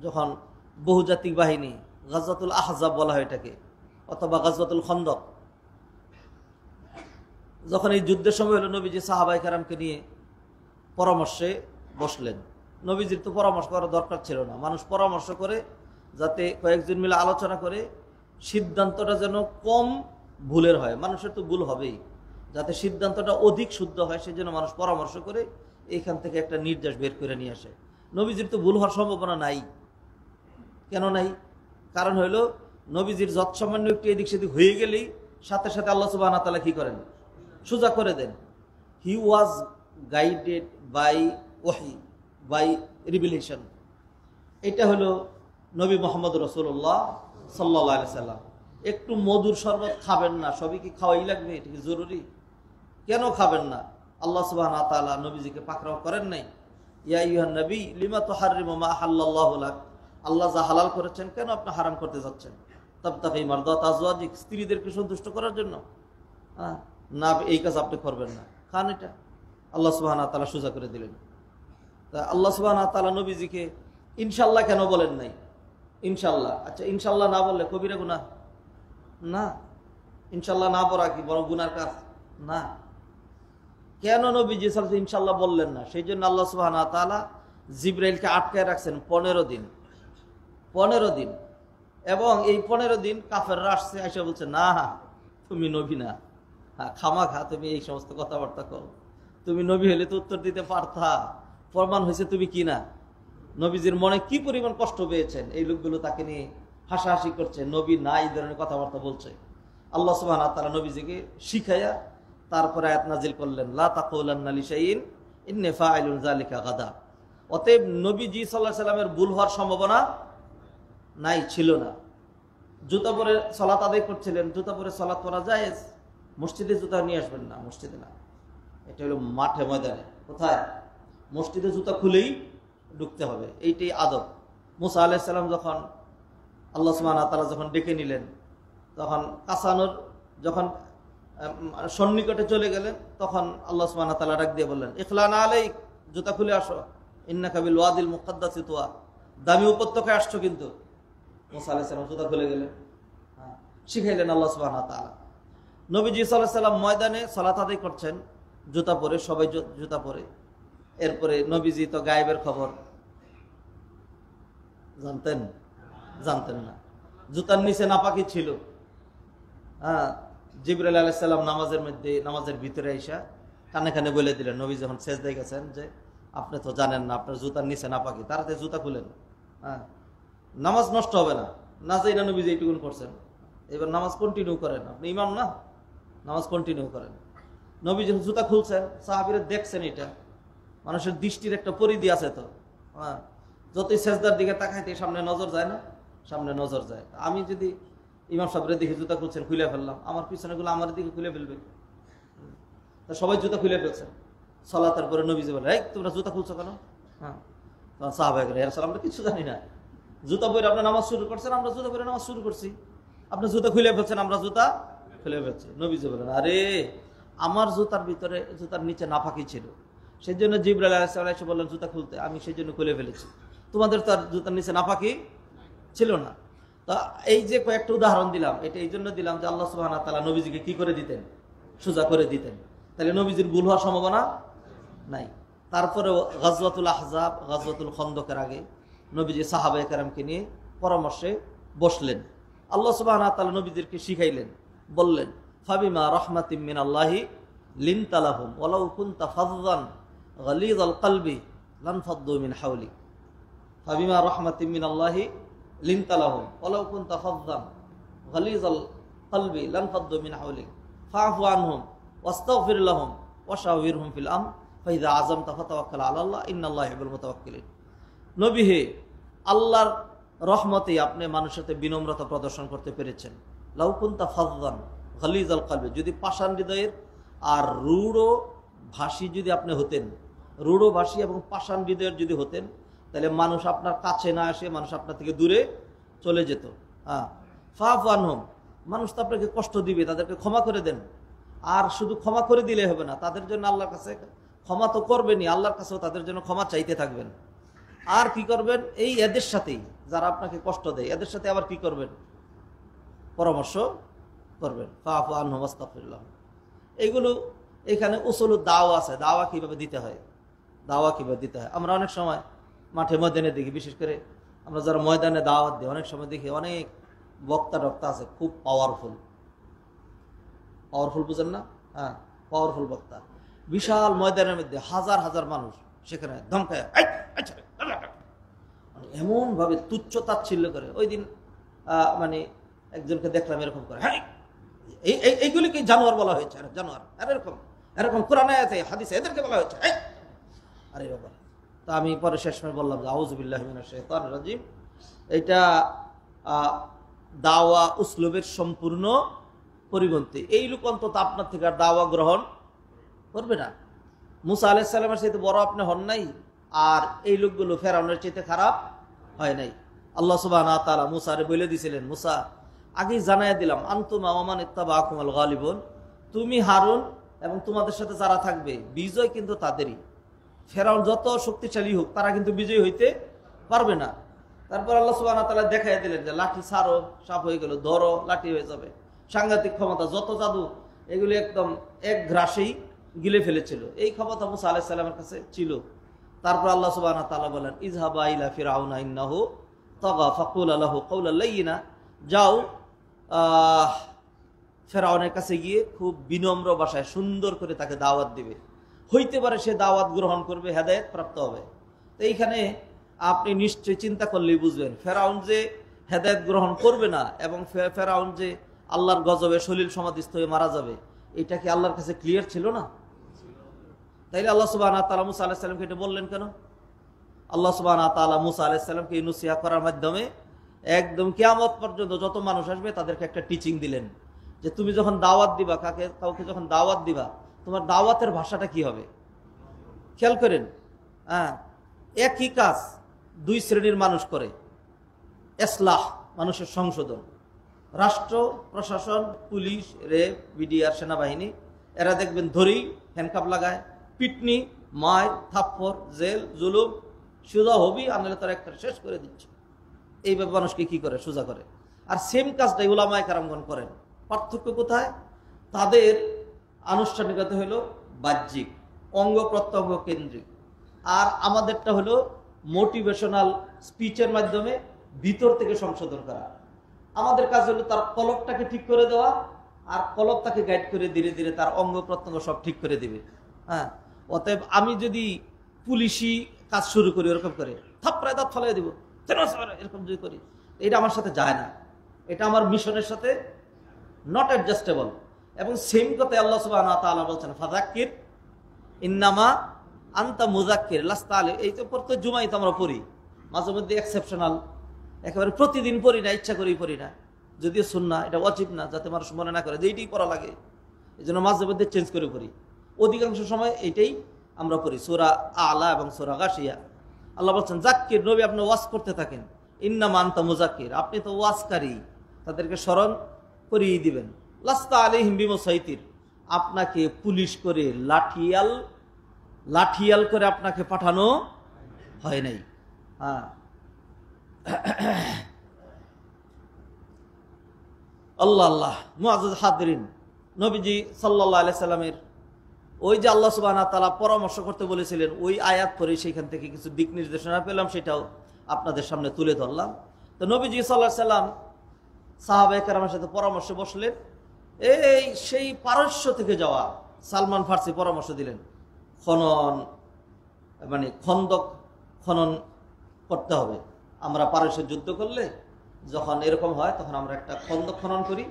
যখন বহুজাতিক বাহিনী, গাজওয়াতুল আহজাব বলা হয় এটাকে, অথবা গাজওয়াতুল খন্দক, যখন এই যুদ্ধের সময় হলো, নবীজি সাহাবায়ে কেরামকে নিয়ে পরামর্শে বসলেন। নবীজির তো পরামর্শ করার দরকার ছিল না, মানুষ পরামর্শ করে যাতে কয়েকজন মিলে আলোচনা করে সিদ্ধান্তটা যেন কম ভুলের হয়, মানুষের তো ভুল হবেই, যাতে সিদ্ধান্তটা অধিক শুদ্ধ হয় সেজন্য মানুষ পরামর্শ করে এইখান থেকে একটা নির্দেশ বের করে নিয়ে আসে। নবীজির তো ভুল হওয়ার সম্ভাবনা নাই। কেন নাই? কারণ হইল নবীজির যৎসামান্য একটু এদিক সেদিক হয়ে গেলেই সাথে সাথে আল্লাহ সুবহানাহু ওয়া তাআলা কি করেন? সোজা করে দেন। হি ওয়াজ গাইডেড বাই ওয়াহি, বাই রিভিলেশন। এটা হলো নবী মুহাম্মদ রাসূলুল্লাহ সাল্লাল্লাহু আলাইহি সাল্লাম। একটু মধুর শরবত খাবেন না, সবই কি খাওয়াই লাগবে? এটা কি জরুরি? কেন খাবেন না? আল্লাহ সুবহানাহু ওয়া তাআলা নবীজিকে পাকড়াও করেন নাই? ইয়া আইয়ুহান নবী লিমা তুহাররিমু মা আহাল্লাল্লাহু লাক, আল্লাহ যা হালাল করেছেন কেন আপনি হারাম করতে যাচ্ছেন? তাবতাগি মারদাত আজওয়াজিক, স্ত্রীদেরকে সন্তুষ্ট করার জন্য? না, এই কাজ আপনি করবেন না, খান এটা। আল্লাহ সুবহানাহু ওয়া তাআলা সোজা করে দিলেন। তা আল্লাহ সুবহানাহু ওয়া তাআলা নবীজিকে ইনশাআল্লাহ কেন বলেন নাই? ইনশাআল্লাহ, আচ্ছা ইনশাআল্লাহ না বললে কবিরা গুনাহ না? ইনশাআল্লাহ না পড়া কি বড় গুনার কাজ না? কেন নবীজি সাল্লাল্লাহু আলাইহি ওয়াসাল্লাম ইনশাআল্লাহ বললেন না? সেই জন্য আল্লাহ সুবহানাহু ওয়া তাআলা জিবরাইলকে আটকায় রাখছেন 15 দিন। 15 দিন। এবং এই 15 দিন কাফেররা আসছে, এসে বলছে না তুমি নবী না, খামাখা তুমি এই সমস্ত কথাবার্তা কও, তুমি নবী হলে তো উত্তর দিতে পারতা, প্রমাণ হয়েছে তুমি কি না। নবীজির মনে কি পরিমাণ কষ্ট পেয়েছেন, এই লোকগুলো তাকে নিয়ে হাসাহাসি করছে, নবী না এই ধরনের কথাবার্তা বলছে। আল্লাহ সুবহানাহু ওয়া তাআলা নবীজিকে শিখাইয়া তারপরে আয়াত নাজিল করলেন, লা তাকুলান্না লিশাইইন ইন্নী ফাইলুন যালিকা গাদা। অতএব নবীজি সাল্লাল্লাহু আলাইহি সাল্লামের ভুল হওয়ার সম্ভাবনা নাই, ছিল না। জুতা পরে সালাত আদায় করছিলেন, জুতা পরে সালাত করা জায়েজ, মসজিদে জুতা নিয়ে আসবেন না, মসজিদে না, এটা হলো মাঠে ময়দানে। কোথায়? মসজিদে জুতা খুলেই ঢুকতে হবে, এইটাই আদব। মুসা আলাইহিস সালাম যখন আল্লাহ সুবহানাহু ওয়া তাআলা যখন ডেকে নিলেন, তখন কাসানোর যখন সন্নিকটে চলে গেলেন, তখন আল্লাহ সুবহানাহু ওয়া তাআলা ডাক দিয়ে বললেন, ইখলানা আলাইক, জুতা খুলে আসো, ইন্নাকা বিল ওয়াদিল মুকাদ্দাসি তুয়া, দামি উপত্যকায় আসছো। কিন্তু মুসা আলাইহিস সালাম জুতা খুলে গেলেন, শিখাইলেন আল্লাহ সুবহানাহু ওয়া তাআলা। নবীজি সাল্লাল্লাহু আলাইহি ওয়াসাল্লাম ময়দানে সালাত আদায় করছেন জুতা পরে, সবাই জুতা পরে। এরপরে নবীজি তো গায়েবের খবর জানতেন? জানতেন না। জুতার নিচে নাপাকি ছিল। জিবরাইল আলাইহিস সালাম নামাজের মধ্যে, নামাজের ভিতরে আইসা কানে কানে বলে দিলেন, নবী যখন সেজদায় গেছেন, যে আপনি তো জানেন না আপনার জুতার নিচে নাপাকি, তাড়াতাড়ি জুতা খুলেন, নামাজ নষ্ট হবে না। না যাই না নবীজি এইটুকুন করছেন, এবার নামাজ কন্টিনিউ করেন, আপনি ইমাম না, নামাজ কন্টিনিউ করেন। নবী যখন জুতা খুলছেন, সাহাবীরা দেখছেন, এটা মানুষের দৃষ্টির একটা পরিধি আছে তো, যতই সেজদার দিকে তাকাইতে সামনে নজর যায় না, সামনে নজর যায়। আমি যদি ইমাম সাহেবের দিকে জুতা খুলছেন, খুলে ফেললাম, আমার পিছনে গুলো আমার দিকে খুলে ফেলবে, তা সবাই জুতা খুলে ফেলছেন। সালাতের পরে নবীজি বলে, এই তোমরা জুতা খুলছো কেন? সাহাবায়ে কেরাম, আমরা কিছু জানি না, জুতা পরে আপনার নামাজ শুরু করছেন, আমরা জুতা পরে নামাজ শুরু করছি, আপনি জুতা খুলে ফেলছেন, আমরা জুতা খুলে ফেলছি। নবীজি বলেন, আরে আমার জুতার ভিতরে, জুতার নিচে নাপাকি ছিল, সেই জন্য জিবরাইল আলাইহিস সালাম এসে বললেন জুতা খুলতে, আমি সেই জন্য খুলে ফেলেছি, তোমাদের তো আর জুতার নিচে নাপাকি ছিল না। তা এই যে কয়েকটা উদাহরণ দিলাম, এটা এই জন্য দিলাম যে আল্লাহ সুবহানাহু ওয়া তাআলা নবীজিকে কি করে দিতেন? সোজা করে দিতেন। তাহলে নবীজির ভুল হওয়ার সম্ভাবনা নাই। তারপরে গাজওয়াতুল আহজাব, গাজওয়াতুল খন্দকের আগে নবীজি সাহাবায়ে কেরামকে নিয়ে পরামর্শে বসলেন। আল্লাহ সুবহানাহু ওয়া তাআলা নবীদেরকে শিখাইলেন, বললেন, ফাবিমা রাহমাতিম মিনাল্লাহি লিনতা লাহুম ওয়ালাউ কুনতা ফাযযান গালিযাল কলবি লানফাদ্দু মিন হাওলি। ফাবিমা রাহমাতিম মিনাল্লাহি লিনতা লাহুম ওয়ালাউ কুনতা ফাযযান গালিযাল কলবি লানফাদ্দু মিন হাওলি ফাআফু আনহুম ওয়াস্তাগফির লাহুম ওয়াশাওয়িরহুম ফিল আমর ফাইযা আযামতা ফাতাওয়াক্কাল আলাল্লাহ ইন্নাল্লাহা ইউহিব্বুল মুতাওয়াক্কিলিন। নবী হে, আল্লাহর রহমতে আপনি মানুষের সাথে বিনম্রতা প্রদর্শন করতে পেরেছেন। লাউ কুনতা ফাযযান গালিযাল কলবি, যদি পাষাণ হৃদয়ের আর রূঢ় ভাষী যদি আপনি হতেন, রূঢ় ভাষী এবং পাষাণ হৃদয়ের যদি হতেন, তাহলে মানুষ আপনার কাছে না আসে, মানুষ আপনার থেকে দূরে চলে যেত। ফাআফু আনহুম, মানুষ তো আপনাকে কষ্ট দিবে, তাদেরকে ক্ষমা করে দেন। আর শুধু ক্ষমা করে দিলে হবে না, তাদের জন্য আল্লাহর কাছে ক্ষমা তো করবেনই, আল্লাহর কাছেও তাদের জন্য ক্ষমা চাইতে থাকবেন। আর কি করবেন? এই এদের সাথেই, যারা আপনাকে কষ্ট দেয়, এদের সাথে আবার কি করবেন? পরামর্শ করবেন। ফাআফু আনহুম ওয়াস্তাগফির লাহুম। এইগুলো এখানে উসুল দাওয়া আছে, দাওয়া কিভাবে দিতে হয়, দাওয়া কিভাবে দিতে হয়। আমরা অনেক সময় মাঠে ময়দানে দেখি, বিশেষ করে আমরা যারা ময়দানে দাওয়াত দিই, অনেক সময় দেখি অনেক বক্তা টক্তা আছে, খুব পাওয়ারফুল, পাওয়ারফুল বুঝেন না? পাওয়ারফুল বক্তা, বিশাল ময়দানের মধ্যে হাজার হাজার মানুষ, সেখানে ধমকায় এমন ভাবে তুচ্ছ তাচ্ছিল্য করে। ওই দিন মানে একজনকে দেখলাম এরকম করে, এইগুলিকে জানোয়ার বলা হয়েছে, জানোয়ার, আর এরকম এরকম কোরআনে আছে, হাদিসে এদেরকে বলা হয়েছে। আরে বাবা! তা আমি পরে শেষমেশ বললাম যে আউযু বিল্লাহি মিনাশ শাইতানির রাজিম, এটা দাওয়া উসলুবের সম্পূর্ণ পরিপন্থী। এই লোক অন্তত আপনার থেকে আর দাওয়া গ্রহণ করবে না। মুসা আলাইহিস সালামের চাইতে বড় আপনি হন নাই, আর এই লোকগুলো ফেরাউনের চাইতে খারাপ হয় নাই। আল্লাহ সুবহানাহু ওয়া তাআলা মুসারে বলে দিয়েছিলেন, মুসা আগেই জানাইয়া দিলাম, আনতুমা ওয়া মান ইত্তাবাআকুমুল গালিবুন, তুমি হারুন এবং তোমাদের সাথে যারা থাকবে, বিজয় কিন্তু তাদেরই। ফেরাউন যত শক্তিশালী হোক, তারা কিন্তু বিজয়ী হইতে পারবে না। তারপর আল্লাহ সুবহানাহু ওয়া তাআলা দেখাইয়া দিলেন যে লাঠি ছাড়ো, সাপ হয়ে গেল, ধরো, লাঠি হয়ে যাবে। সাংঘাতিক ক্ষমতা, যত জাদু, এগুলি একদম এক ঘ্রাসেই গিলে ফেলেছিল। এই ক্ষমতা মুসা আলাইহিস সালামের কাছে ছিল। তারপর আল্লাহ সুবহানাহু ওয়া তাআলা বলেন, ইযহাবা ইলা ফিরআউনা ইন্নাহু তাগা ফাকুলা লাহু কাওলান লাইয়িনা, যাও ফেরাউনের কাছে গিয়ে খুব বিনম্র ভাষায় সুন্দর করে তাকে দাওয়াত দিবে। হইতে পারে সে দাওয়াত গ্রহণ করবে, হেদায়েত প্রাপ্ত হবে। তো এইখানে আপনি নিশ্চয়ই চিন্তা করলেই বুঝবেন, ফেরাউন যে হেদায়েত গ্রহণ করবে না এবং ফেরাউন যে আল্লাহর গজবে সলিল সমাধিস্থ হয়ে মারা যাবে, এটা কি আল্লাহর কাছে ক্লিয়ার ছিল না? তাইলে আল্লাহ সুবহানাহু ওয়া তাআলা মুসা আলাইহিস সালামকে এটা বললেন কেন? আল্লাহ সুবহানাহু ওয়া তাআলা মুসা আলাইহিস সালামকে এই নসিহত করার মাধ্যমে একদম কিয়ামত পর্যন্ত যত মানুষ আসবে তাদেরকে একটা টিচিং দিলেন যে তুমি যখন দাওয়াত দিবা, কাউকে যখন দাওয়াত দিবা, তোমার দাওয়াতের ভাষাটা কি হবে। খেয়াল করেন, হ্যাঁ, একই কাজ দুই শ্রেণীর মানুষ করে। ইসলাহ, মানুষের সংশোধন। রাষ্ট্র প্রশাসন, পুলিশ, রেব, বিডিআর, সেনাবাহিনী, এরা দেখবেন ধরেই হ্যান্ডকাপ লাগায়, পিটনি, মায়, থাপ্পড়, জেল, জুলুম, সোজা হবি আনলে তারা একটা শেষ করে দিচ্ছে। এইভাবে মানুষকে কি করে, সোজা করে। আর সেম কাজটাই উলামায়ে কেরামগণ করেন। পার্থক্য কোথায়? তাদের আনুষ্ঠানিকতা হলো বাহ্যিক, অঙ্গ প্রত্যঙ্গ কেন্দ্রিক, আর আমাদেরটা হলো মোটিভেশনাল স্পিচের মাধ্যমে ভিতর থেকে সংশোধন করা। আমাদের কাজ হলো তার কলবটাকে ঠিক করে দেওয়া, আর কলব তাকে গাইড করে ধীরে ধীরে তার অঙ্গ প্রত্যঙ্গ সব ঠিক করে দিবে। হ্যাঁ, অতএব আমি যদি পুলিশি কাজ শুরু করি এরকম করে থাপ্পড়ায় দাঁত ফলাই দিব, এরকম যদি করি, এটা আমার সাথে যায় না, এটা আমার মিশনের সাথে নট অ্যাডজাস্টেবল। এবং সেম কথায় আল্লাহ সুবহানাহু ওয়া তাআলা বলছেন ফাযাক্কির ইন্নামা আনতা মুযাক্কির লাস্তা আলাইহিম। এই তো প্রত্যেক জুমাই তো আমরা পড়ি, মাঝে মধ্যে এক্সেপশনাল, একেবারে প্রতিদিন পড়ি না, ইচ্ছা করেই পড়ি না, যদিও সুন্নাহ, এটা ওয়াজিব না, যাতে মানুষ মনে না করে যে এইটাই পড়া লাগে, এই জন্য মাঝে মধ্যে চেঞ্জ করে পড়ি। অধিকাংশ সময় এইটাই আমরা পড়ি, সূরা আলা এবং সূরা গাশিয়া। আল্লাহ বলছেন যাক্কির, নবী আপনি ওয়াজ করতে থাকেন, ইন্নামা আনতা মুযাক্কির, আপনি তো ওয়াজকারী, তাদেরকে স্মরণ করিয়ে দিবেন। লাস্তা আলাইহিম বিমুসাইতির, আপনাকে পুলিশ করে লাঠিয়াল করে আপনাকে পাঠানো হয় নাই। হ্যাঁ, আল্লাহ আল্লাহ। মুআজ্জাজ হাদিরিন, নবীজি সাল্লাল্লাহু আলাইহি সাল্লামের ওই যে আল্লাহ সুবহানাহু ওয়া তাআলা পরামর্শ করতে বলেছিলেন, ওই আয়াত পরে সেখান থেকে কিছু দিক নির্দেশনা পেলাম, সেটাও আপনাদের সামনে তুলে ধরলাম। তো নবীজি সাল্লাল্লাহু আলাইহি সাল্লাম সাহাবায়ে কেরামের সাথে পরামর্শে বসলেন। এই সেই পারস্য থেকে যাওয়া সালমান ফার্সি পরামর্শ দিলেন, খন্দক খনন করতে হবে। আমরা পারস্যের যুদ্ধ করলে যখন এরকম হয়, তখন আমরা একটা খন্দক খনন করি,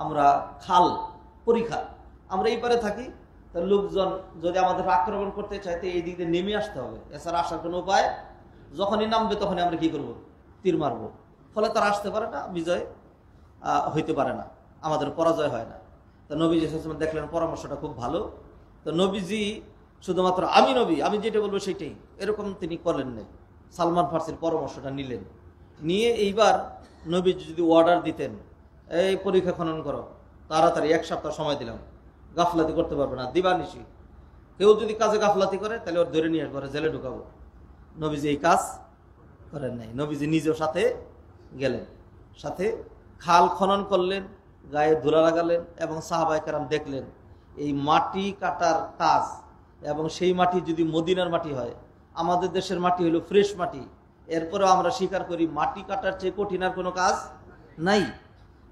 আমরা খাল পরীক্ষা, আমরা এই পারে থাকি, তার লোকজন যদি আমাদের আক্রমণ করতে চায় তো এই দিক দিয়ে নেমে আসতে হবে, এছাড়া আসার কোনো উপায়, যখনই নামবে তখনই আমরা কি করব, তীর মারব। ফলে তারা আসতে পারে না, বিজয় হইতে পারে না, আমাদের পরাজয় হয় না। তো নবীজি দেখলেন পরামর্শটা খুব ভালো। তো নবীজি শুধুমাত্র আমি নবী, আমি যেটা বলবো সেটাই, এরকম তিনি করলেন না। সালমান ফার্সির পরামর্শটা নিলেন, নিয়ে এইবার নবীজি যদি অর্ডার দিতেন, এই পরীক্ষা খনন করো, তাড়াতাড়ি 1 সপ্তাহ সময় দিলাম, গাফলাতি করতে পারবে না, দিবানিশি। কেউ যদি কাজে গাফলাতি করে তাহলে ওর ধরে নিয়ে আসবো, জেলে ঢুকাবো। নবীজি এই কাজ করেন নাই, নবীজি নিজেও সাথে গেলেন, সাথে খাল খনন করলেন, গায়ে ধুলা লাগালেন, এবং সাহাবায়ে কেরাম দেখলেন এই মাটি কাটার কাজ, এবং সেই মাটি যদি মদিনার মাটি হয়, আমাদের দেশের মাটি হলো ফ্রেশ মাটি, এরপরেও আমরা স্বীকার করি মাটি কাটার চেয়ে কঠিন আর কোনো কাজ নাই।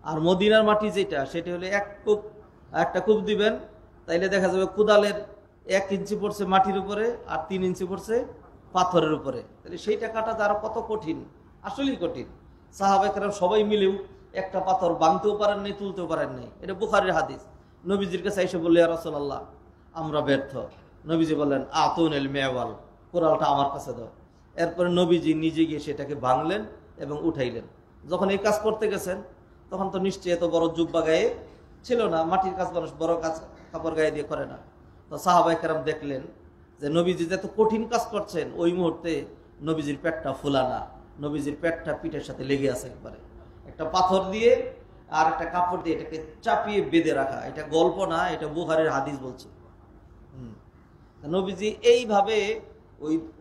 আর মদিনার মাটি যেটা, সেটা হলো একটা কূপ দিবেন, তাইলে দেখা যাবে কোদালের 1 ইঞ্চি পড়ছে মাটির উপরে, আর 3 ইঞ্চি পড়ছে পাথরের উপরে, তাহলে সেইটা কাটা যারা কত কঠিন, আসলেই কঠিন। সাহাবায়ে কেরাম সবাই মিলেও একটা পাথর ভাঙতেও পারেন নাই, তুলতেও পারেন নাই। এটা বুখারীর হাদিস। নবীজির কাছে এসে বললে, ইয়া রাসূলুল্লাহ, আমরা ব্যর্থ। নবীজি বললেন, আতুনিল মেওয়াল, কোরালটা আমার কাছে দাও। এরপরে নবীজি নিজে গিয়ে সেটাকে ভাঙলেন এবং উঠাইলেন। যখন এই কাজ করতে গেছেন, তখন তো নিশ্চয়ই এত বড় জুব্বা গায়ে ছিল না, মাটির কাজ মানুষ বড় কাজ কাপড় গায়ে দিয়ে করে না। তো সাহাবায়ে কেরাম দেখলেন যে নবীজি এত কঠিন কাজ করছেন, ওই মুহূর্তে নবীজির পেটটা ফুলা না, নবীজির পেটটা পিঠের সাথে লেগে আছে একবারে। একটা পাথর দিয়ে আর একটা কাপড় দিয়ে এটাকে চাপিয়ে বেঁধে রাখা, এটা গল্প না, এটা বুখারীর হাদিস বলছে। নবীজি এইভাবে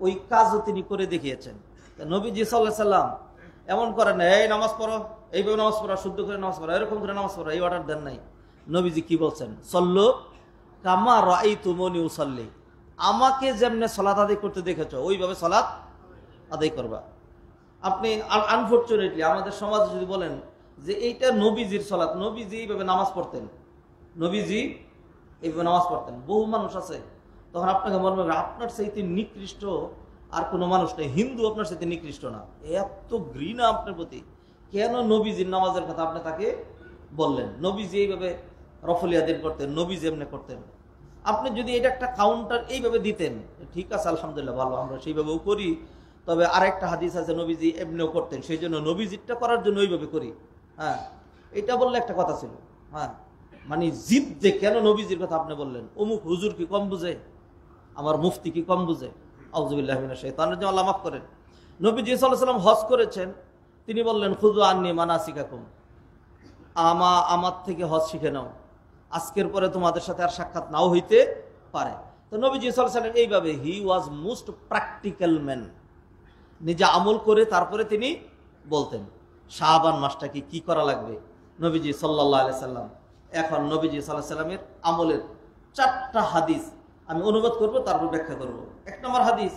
ওই কাজও তিনি করে দেখিয়েছেন। নবীজি সাল্লাল্লাহু আলাইহি সাল্লাম এমন করেন না, এই নামাজ পড়ো, এইভাবে নামাজ পড়া, শুদ্ধ করে নামাজ পড়া, এরকম করে নামাজ পড়া, এই অর্ডার দেন নাই। নবীজি কি বলছেন, সল্লু কামা রাআইতুমুনি উসাল্লি, আমাকে যেমনে সালাত আদায় করতে দেখেছো ওইভাবে সালাত আদায় করবা। আপনি আনফরচুনেটলি আমাদের সমাজে যদি বলেন যে এইটা নবীজির সালাত, নবীজি এইভাবে নামাজ পড়তেন, নবীজি এইভাবে নামাজ পড়তেন, বহু মানুষ আছে, তখন আপনাকে মনে হবে আপনার চাইতে নিকৃষ্ট আর কোনো মানুষ নেই, হিন্দু আপনার সাথে নিকৃষ্ট না, এত ঘৃণা আপনার প্রতি, কেন নবীজির নামাজের কথা আপনি তাকে বললেন। নবীজি এইভাবে রফলিয়াদিন করতেন, নবীজি এমনি করতেন। আপনি যদি এটা একটা কাউন্টার এইভাবে দিতেন, ঠিক আছে আলহামদুলিল্লাহ ভালো, আমরা সেইভাবেও করি, তবে আরেকটা হাদিস আছে নবীজি এমনিও করতেন, সেই জন্য নবীজিরটা করার জন্য ওইভাবে করি। হ্যাঁ, এটা বললে একটা কথা ছিল। হ্যাঁ, মানে জিদ যে কেন নবীজির কথা আপনি বললেন, অমুক হুজুর কি কম বুঝে, আমার মুফতি কি কম বুঝে? আউযুবিল্লাহি মিনাশ শাইতানির রাজিম, আল্লাহ মাফ করেন। নবীজি সাল্লাল্লাহু আলাইহি ওয়াসাল্লাম হজ করেছেন, তিনি বললেন খুযু আন্নী মানাসিকাকুম, আমার থেকে হজ শিখে নাও, আজকের পরে তোমাদের সাথে আর সাক্ষাৎ নাও হইতে পারে। তো নবীজি সাল্লাল্লাহু আলাইহি ওয়াসাল্লাম এইভাবে, হি ওয়াজ মোস্ট প্র্যাকটিক্যাল ম্যান, নিজে আমল করে তারপরে তিনি বলতেন শাবান মাসটা কি করা লাগবে নবীজি সাল্লাল্লাহু আলাইহি সাল্লাম। এখন নবীজি সাল্লাল্লাহু আলাইহি সাল্লামের আমলের 4টা হাদিস আমি অনুবাদ করব, তারপর ব্যাখ্যা করব। 1 নম্বর হাদিস,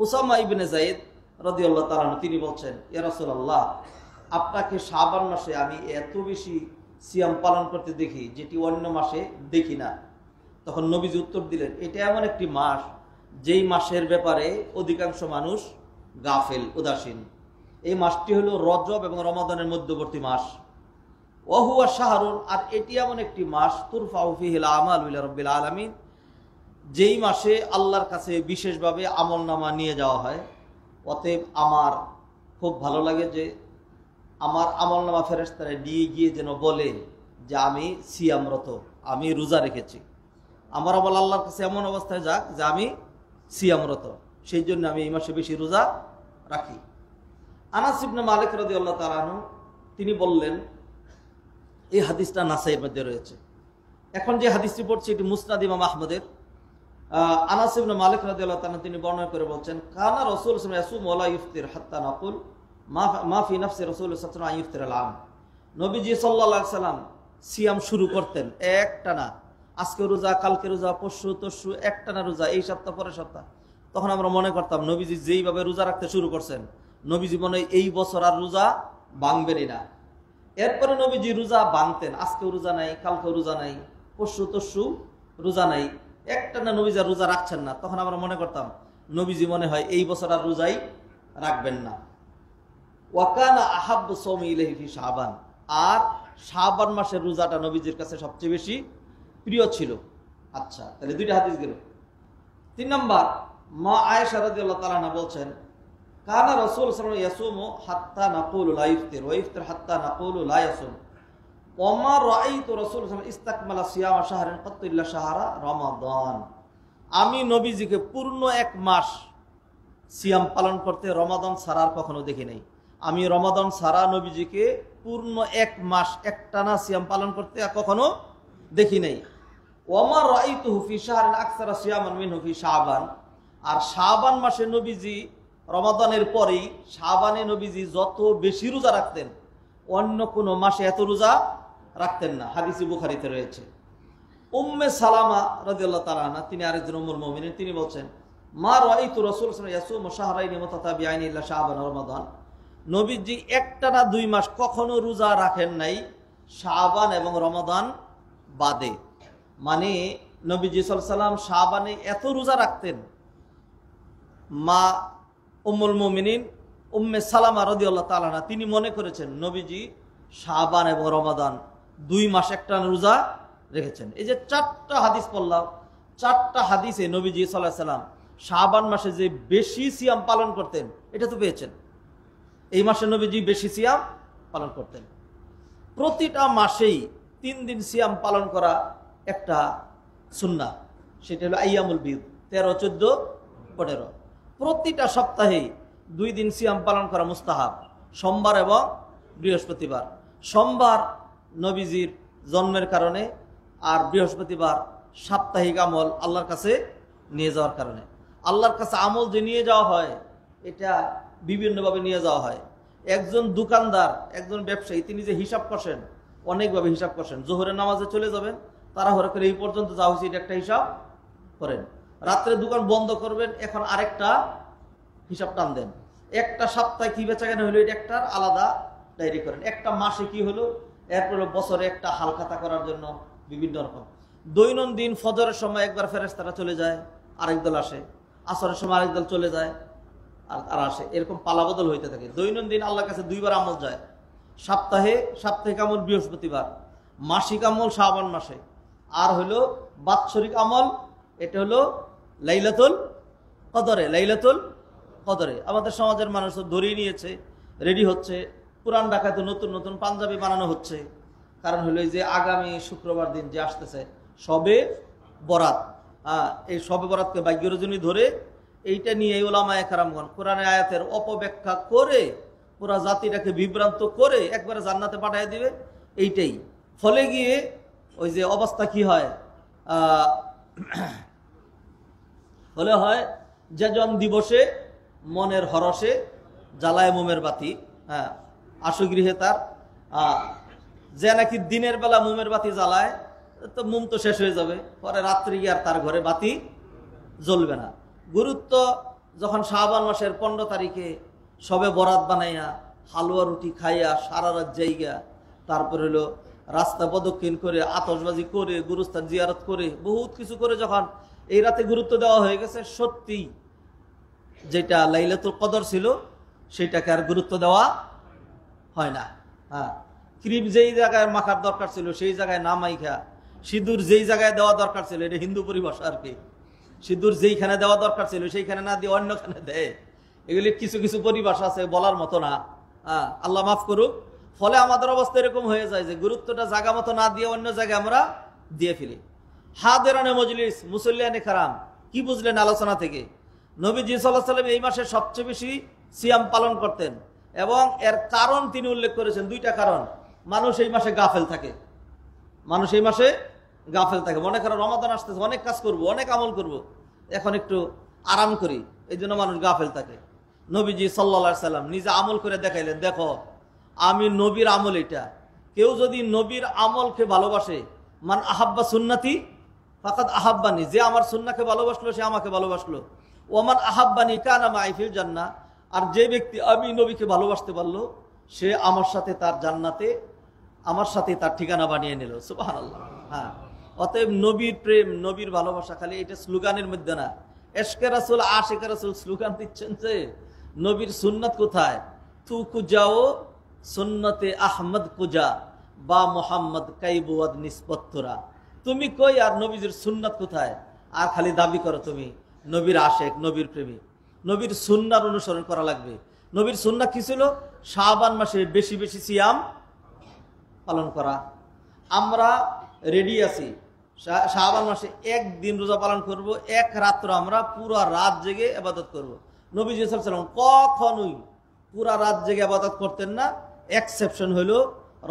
উসামা ইবনে যায়েদ রাদিয়াল্লাহু তাআলা আনহু তিনি বলছেন, ইয়া রাসূলুল্লাহ, আপনাকে শাবান মাসে আমি এত বেশি সিয়াম পালন করতে দেখি যেটি অন্য মাসে দেখি না। তখন নবীজি উত্তর দিলেন, এটা এমন একটি মাস যেই মাসের ব্যাপারে অধিকাংশ মানুষ গাফেল, উদাসীন। এই মাসটি হলো রজব এবং রমাদানের মধ্যবর্তী মাস। ওয়াহুয়া শাহরুন, আর এটি এমন একটি মাস তুরফাউ ফিহিল আমালু ইলা রাব্বিল আলামিন, যেই মাসে আল্লাহর কাছে বিশেষভাবে আমলনামা নিয়ে যাওয়া হয়। অতএব আমার খুব ভালো লাগে যে আমার আমলনামা ফেরেশতারা নিয়ে গিয়ে যেন বলে যে আমি সিয়ামরত, আমি রোজা রেখেছি। আমার আমল আল্লাহর কাছে এমন অবস্থায় যাক যে আমি সিয়ামরত, সেই জন্য আমি এই মাসে বেশি রোজা রাখি। আনাস ইবনে মালিক রাদিয়াল্লাহু তাআলা আনহু তিনি বললেন, এই হাদিসটা নাসাইয়ের মধ্যে রয়েছে। এখন যে হাদিসটি পড়ছি এটি মুসনাদ ইমাম আহমদের। আনাস ইবনে মালিক রাদিয়াল্লাহু তাআলা তিনি বর্ণনা করে বলছেন, কানা রাসূল সাল্লাল্লাহু আলাইহি ওয়াসাল্লাম ইয়াসুমু ওয়া লা ইফতির হাত্তা নাকুল মা ফি নাফসি রাসূল সাল্লাল্লাহু আলাইহি ওয়াসাল্লাম ইফতির আল-আম। নবীজি সাল্লাল্লাহু আলাইহি ওয়াসাল্লাম সিয়াম শুরু করতেন একটানা, আজকে রোজা, কালকে রোজা, পরশু তরশু, একটানা রোজা, এই সপ্তাহ পরের সপ্তাহ। তখন আমরা মনে করতাম নবীজি যেইভাবে রোজা রাখতে শুরু করছেন, নবীজি মনে হয় এই বছর আর রোজা ভাঙবেনই না। এরপরে নবীজি রোজা ভাঙতেন, আজকেও রোজা নাই, কালকেও রোজা নাই, পরশু তরশু রোজা নাই, একটানা নবীজি আর রোজা রাখছেন না। তখন আমরা মনে করতাম নবীজি মনে হয় এই বছর আর রোজাই রাখবেন না। ওয়াকানা আহাব্বু সাওমি ইলাইহি ফি শাবান, আর শাবান মাসের রোজাটা নবীজির কাছে সবচেয়ে বেশি প্রিয় ছিল। আচ্ছা, তাহলে 2টা হাদিস গেল। 3 নাম্বার, মা আয়েশা রাদিয়াল্লাহু তাআলা আনহা বলছেন, কানা রাসূল সাল্লাল্লাহু আলাইহি ওয়াসাল্লাম ইয়াসুমু হাত্তা নাকুলু লা ইফতির ওয়া ইফতির হাত্তা নাকুলু লা ইয়াসুম ওয়া মা রাআইতু রাসূল সাল্লাল্লাহু আলাইহি ওয়াসাল্লাম ইসতাকমালা সিয়ামা শাহরিন কাত্তু ইল্লা শাহরা রমাদান। আমি নবীজিকে পূর্ণ 1 মাস সিয়াম পালন করতে রমাদান ছাড়া আর কখনো দেখি নাই। আমি রমাদান ছাড়া নবীজিকে পূর্ণ 1 মাস একটানা সিয়াম পালন করতে কখনো দেখি নাই। ওয়া মা রাআইতুহু ফি শাহরিন আকসারা সিয়ামান মিনহু ফি শাবান, আর শাবান মাসে নবীজি রমাদানের পরেই শাবানে নবীজি যত বেশি রোজা রাখতেন, অন্য কোনো মাসে এত রোজা রাখতেন না। হাদিসে বুখারীতে রয়েছে। উম্মে সালামা রাদিয়াল্লাহু তাআলা আনহা তিনি আরেকজন উম্মুল মুমিনিন, তিনি বলছেন, মা রাআইতু রাসূল সাল্লাল্লাহু আলাইহি ওয়াসাল্লাম ইয়াসুমু শাহরাইনি মুতাতাবিআইনি ইল্লা শাবান ওয়া রমাদান। নবীজি একটানা 2 মাস কখনো রোজা রাখেন নাই, শাবান এবং রমাদান বাদে। মানে নবীজি সাল্লাল্লাহু আলাইহি ওয়াসাল্লাম শাবানে এত রোজা রাখতেন। মা উম্মুল মুমিনিন উম্মে সালামা রাদিয়াল্লাহু তাআলা আনহা তিনি মনে করেছেন নবীজি শাবান এবং রমাদান 2 মাস একটানা রোজা রেখেছেন। এই যে 4টা হাদিস পড়লাম, 4টা হাদিসে নবীজি সাল্লাল্লাহু আলাইহি ওয়াসাল্লাম শাবান মাসে যে বেশি সিয়াম পালন করতেন এটা তো পেয়েছেন। এই মাসে নবীজি বেশি সিয়াম পালন করতেন। প্রতিটা মাসেই 3 দিন সিয়াম পালন করা একটা সুন্নাহ, সেটা হলো আইয়ামুল বীদ, 13, 14, 15। প্রতিটা সপ্তাহে 2 দিন সিয়াম পালন করা মুস্তাহাব, সোমবার এবং বৃহস্পতিবার। সোমবার নবীজির জন্মের কারণে, আর বৃহস্পতিবার সাপ্তাহিক আমল আল্লাহর কাছে নিয়ে যাওয়ার কারণে। আল্লাহর কাছে আমল যে নিয়ে যাওয়া হয় এটা বিভিন্নভাবে নিয়ে যাওয়া হয়। একজন দোকানদার, একজন ব্যবসায়ী তিনি যে হিসাব করেন, অনেকভাবে হিসাব করেন। জোহরের নামাজে চলে যাবেন, তাড়াহুড়া করে এই পর্যন্ত যাওয়া হয়েছে, এটা একটা হিসাব করেন। রাত্রে দোকান বন্ধ করবেন, এখন আরেকটা হিসাব টান দেন। একটা সপ্তাহে কি বেচা কেনা হলো এটা একটা আলাদা ডায়েরি করেন। একটা মাসে কি হলো, এরপরে বছরে একটা হালখাতা করার জন্য বিভিন্ন রকম। দৈনন্দিন ফজরের সময় একবার ফেরেশতারা চলে যায়, আরেক দল আসে, আসরের সময় আরেক দল চলে যায়, আর তারা আসে, এরকম পালাবদল হইতে থাকে। দৈনন্দিন আল্লাহর কাছে 2 বার আমল যায়। সাপ্তাহিক আমল বৃহস্পতিবার, মাসিক আমল শাবান মাসে, আর হলো বাৎসরিক আমল এটা হলো লাইলাতুল কদরে, লাইলাতুল কদরে। আমাদের সমাজের মানুষ তো ধরেই নিয়েছে, রেডি হচ্ছে, পুরান ঢাকায় তো নতুন নতুন পাঞ্জাবি বানানো হচ্ছে। কারণ হলো এই যে আগামী শুক্রবার দিন যে আসতেছে শবে বরাত, এই শবে বরাতকে ভাগ্য রজনী ধরে এইটা নিয়ে ওলামায়ে কেরামগণ কোরআনের আয়াতের অপব্যাখ্যা করে পুরা জাতিটাকে বিভ্রান্ত করে একবারে জান্নাতে পাঠিয়ে দিবে। এইটাই ফলে গিয়ে ওই যে অবস্থা কি হয়, ফলে হয় যেজন দিবসে মনের হরসে জ্বালায় মোমের বাতি, আশুগৃহে তার যে নাকি দিনের বেলা মোমের বাতি জ্বালায় তো মোম তো শেষ হয়ে যাবে, পরে রাত্রি আর তার ঘরে বাতি জ্বলবে না। গুরুত্ব যখন শাবান মাসের 15 তারিখে সবে বরাত বানাইয়া হালুয়া রুটি খাইয়া সারা রাত জায়গা, তারপর হলো রাস্তা প্রদক্ষিণ করে আতশবাজি করে গুরুস্থান জিয়ারত করে বহুত কিছু করে যখন এই রাতে গুরুত্ব দেওয়া হয়ে গেছে, সত্যি যেটা লাইলাতুল কদর ছিল সেটাকে আর গুরুত্ব দেওয়া হয় না। ক্রিম যেই জায়গায় মাখার দরকার ছিল সেই জায়গায় না মাইখা সিঁদুর যেই জায়গায় দেওয়া দরকার ছিল, এটা হিন্দু পরিভাষা আর কি, সিঁদুর যেইখানে দেওয়া দরকার ছিল সেইখানে না দিয়ে অন্যখানে দেয়। এগুলি কিছু কিছু পরিভাষা আছে, বলার মতো না, আল্লাহ মাফ করুক। ফলে আমাদের অবস্থা এরকম হয়ে যায় যে গুরুত্বটা জায়গা মতো না দিয়ে অন্য জায়গায় আমরা দিয়ে ফেলি। হাদেরানে মজলিস মুসল্লিয়ানে কারাম, কি বুঝলেন আলোচনা থেকে? নবীজি সাল্লাল্লাহু আলাইহি ওয়াসাল্লাম এই মাসে সবচেয়ে বেশি সিয়াম পালন করতেন এবং এর কারণ তিনি উল্লেখ করেছেন, 2টা কারণ। মানুষ এই মাসে গাফেল থাকে, মানুষ এই মাসে গাফেল থাকে, মনে করো রমাদান আসতেছে, অনেক কাজ করব, অনেক আমল করব, এখন একটু আরাম করি, এই জন্য মানুষ গাফেল থাকে। নবীজি সাল্লাল্লাহু আলাইহি সাল্লাম নিজে আমল করে দেখাইলেন, দেখো আমি নবীর আমল এটা। কেউ যদি নবীর আমলকে ভালোবাসে, মান আহাব্বা সুন্নতি ফাকাদ আহাব্বানি, যে আমার সুন্নাহকে ভালোবাসলো সে আমাকে ভালোবাসলো। ওমান আহাব্বানি কানা মাই ফিল জান্নাহ, আর যে ব্যক্তি আমি নবীকে ভালোবাসতে পারলো সে আমার সাথে তার জান্নাতে, আমার সাথে তার ঠিকানা বানিয়ে নিল। সুবহানাল্লাহ। অতএব নবীর প্রেম, নবীর ভালোবাসা খালি এটা স্লোগানের মধ্যে না। এশকে রাসূল আশিকে রাসূল স্লোগান দিচ্ছেন যে নবীর সুন্নাত কোথায়? তু কুজাও সুন্নতে আহমদ কুজা বা মোহাম্মদ কাইবুয়াদ নিসবত্তরা, তুমি কই আর নবীজির সুন্নাত কোথায়? আর খালি দাবি করো তুমি নবীর আশেক, নবীর প্রেমী। নবীর সুন্নার অনুসরণ করা লাগবে। নবীর সুন্নাহ কি ছিল? শাবান মাসে বেশি বেশি সিয়াম পালন করা। আমরা রেডি আছি, শাবান মাসে একদিন রোজা পালন করব, এক রাত্র আমরা পুরা রাত জেগে ইবাদত করব। নবীজি সাল্লাল্লাহু আলাইহি ওয়াসাল্লাম কখনোই পুরা রাত জেগে ইবাদত করতেন না, এক্সেপশন হলো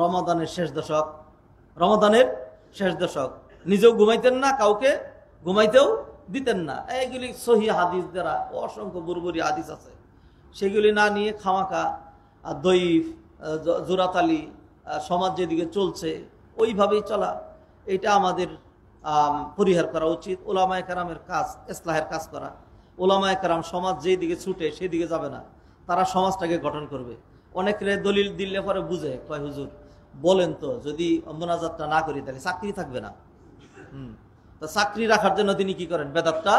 রমাদানের শেষ দশক। রমাদানের শেষ দশক নিজেও ঘুমাইতেন না, কাউকে ঘুমাইতেও দিতেন না। এইগুলি সহিহ হাদিস দ্বারা অসংখ্য বুরবুরি হাদিস আছে, সেগুলি না নিয়ে খামাকা দইফ জোরাতালি সমাজ যেদিকে চলছে ওইভাবেই চলা, এটা আমাদের পরিহার করা উচিত। ওলামায়ে কেরামের কাজ ইসলাহের কাজ করা। ওলামায়ে কেরাম সমাজ যেই দিকে ছুটে সেদিকে যাবে না, তারা সমাজটাকে গঠন করবে। অনেকে দলিল দিলে পরে বুঝে, কয় হুজুর বলেন তো যদি মোনাজাতটা না করি তাহলে চাকরি থাকবে না। তো চাকরি রাখার জন্য তিনি কি করেন? বেদাতটা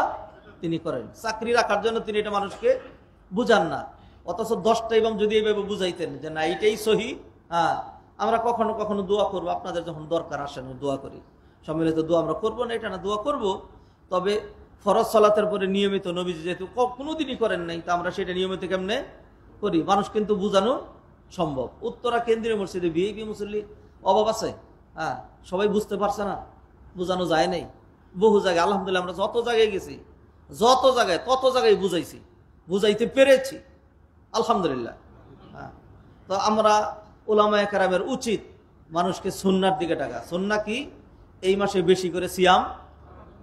তিনি করেন। চাকরি রাখার জন্য তিনি এটা মানুষকে বুঝান না। অথচ 10টা ইমাম যদি এইভাবে বুঝাইতেন যে না এইটাই সহি, আমরা কখনো কখনো দোয়া করবো, আপনাদের যখন দরকার আসে আমি দোয়া করি, সম্মিলিত দোয়া আমরা করবো না এটা না, দোয়া করব। তবে ফরজ সালাতের পরে নিয়মিত নবীজি যেহেতু কোনোদিনই করেন নাই, তা আমরা সেটা নিয়মিত কেমনে করি? মানুষ কিন্তু বুঝানো সম্ভব। উত্তরা কেন্দ্রীয় মসজিদে ভিআইপি মুসল্লি অভাব আছে, সবাই বুঝতে পারছে না, বুঝানো যায় নাই। বহু জায়গায় আলহামদুলিল্লাহ আমরা যত জায়গায় গেছি, যত জায়গায় তত জায়গায় বুঝাইছি, বুঝাইতে পেরেছি আলহামদুলিল্লাহ। তো আমরা উলামায়ে কেরামের উচিত মানুষকে সুন্নার দিকে ডাকা। সুন্নাহ কি? এই মাসে বেশি করে সিয়াম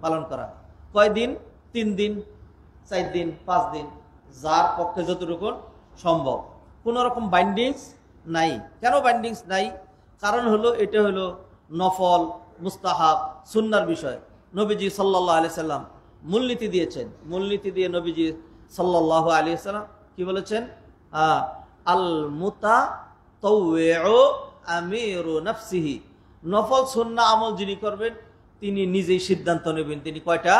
পালন করা। কয়দিন? 3 দিন, 4 দিন, 5 দিন, যার পক্ষে যতটুকু সম্ভব। কোনো রকম বাইন্ডিংস নাই। কেন বাইন্ডিংস নাই? কারণ হলো এটা হলো নফল, মুস্তাহাব, সুন্নার বিষয়। নবীজি সাল্লাল্লাহু আলাইহি সাল্লাম মূলনীতি দিয়েছেন। মূলনীতি দিয়ে নবীজি সাল্লাল্লাহু আলাইহি সাল্লাম কি বলেছেন? আল মুতাতাওয়িউ আমিরু নাফসিহি, নফল সুন্নাহ আমল যিনি করবেন তিনি নিজেই সিদ্ধান্ত নেবেন তিনি কয়টা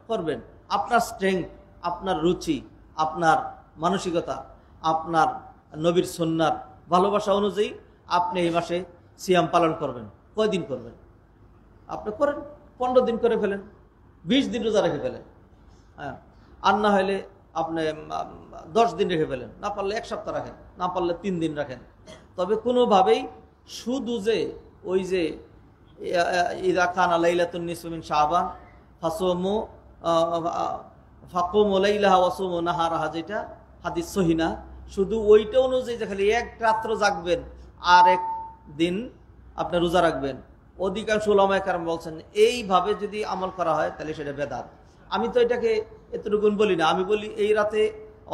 করবেন। আপনার স্ট্রেংথ, আপনার রুচি, আপনার মানসিকতা, আপনার নবীর সুন্নার ভালোবাসা অনুযায়ী আপনি এই মাসে সিয়াম পালন করবেন। কয়দিন করবেন? আপনি করেন 15 দিন করে ফেলেন, 20 দিন রোজা রেখে ফেলেন। আর না হলে আপনি 10 দিন রেখে ফেলেন, না পারলে 1 সপ্তাহ রাখেন, না পারলে 3 দিন রাখেন। তবে কোনোভাবেই শুধু যে ওই যে ইদা কানা লাইলাতুন নিসফু মিন শাবান ফাসুমু ফাকুমু লাইলাহা ওয়াসুমু নাহারাহা, যেটা হাদিস সহিহ না, শুধু ওইটা অনুযায়ী যে খালি এক রাত্র জাগবেন আর এক দিন আপনি রোজা রাখবেন, অধিকাংশ উলামায়ে কেরাম বলছেন এইভাবে যদি আমল করা হয় তাহলে সেটা বেদাত। আমি তো এটাকে এতটুকুন বলি না, আমি বলি এই রাতে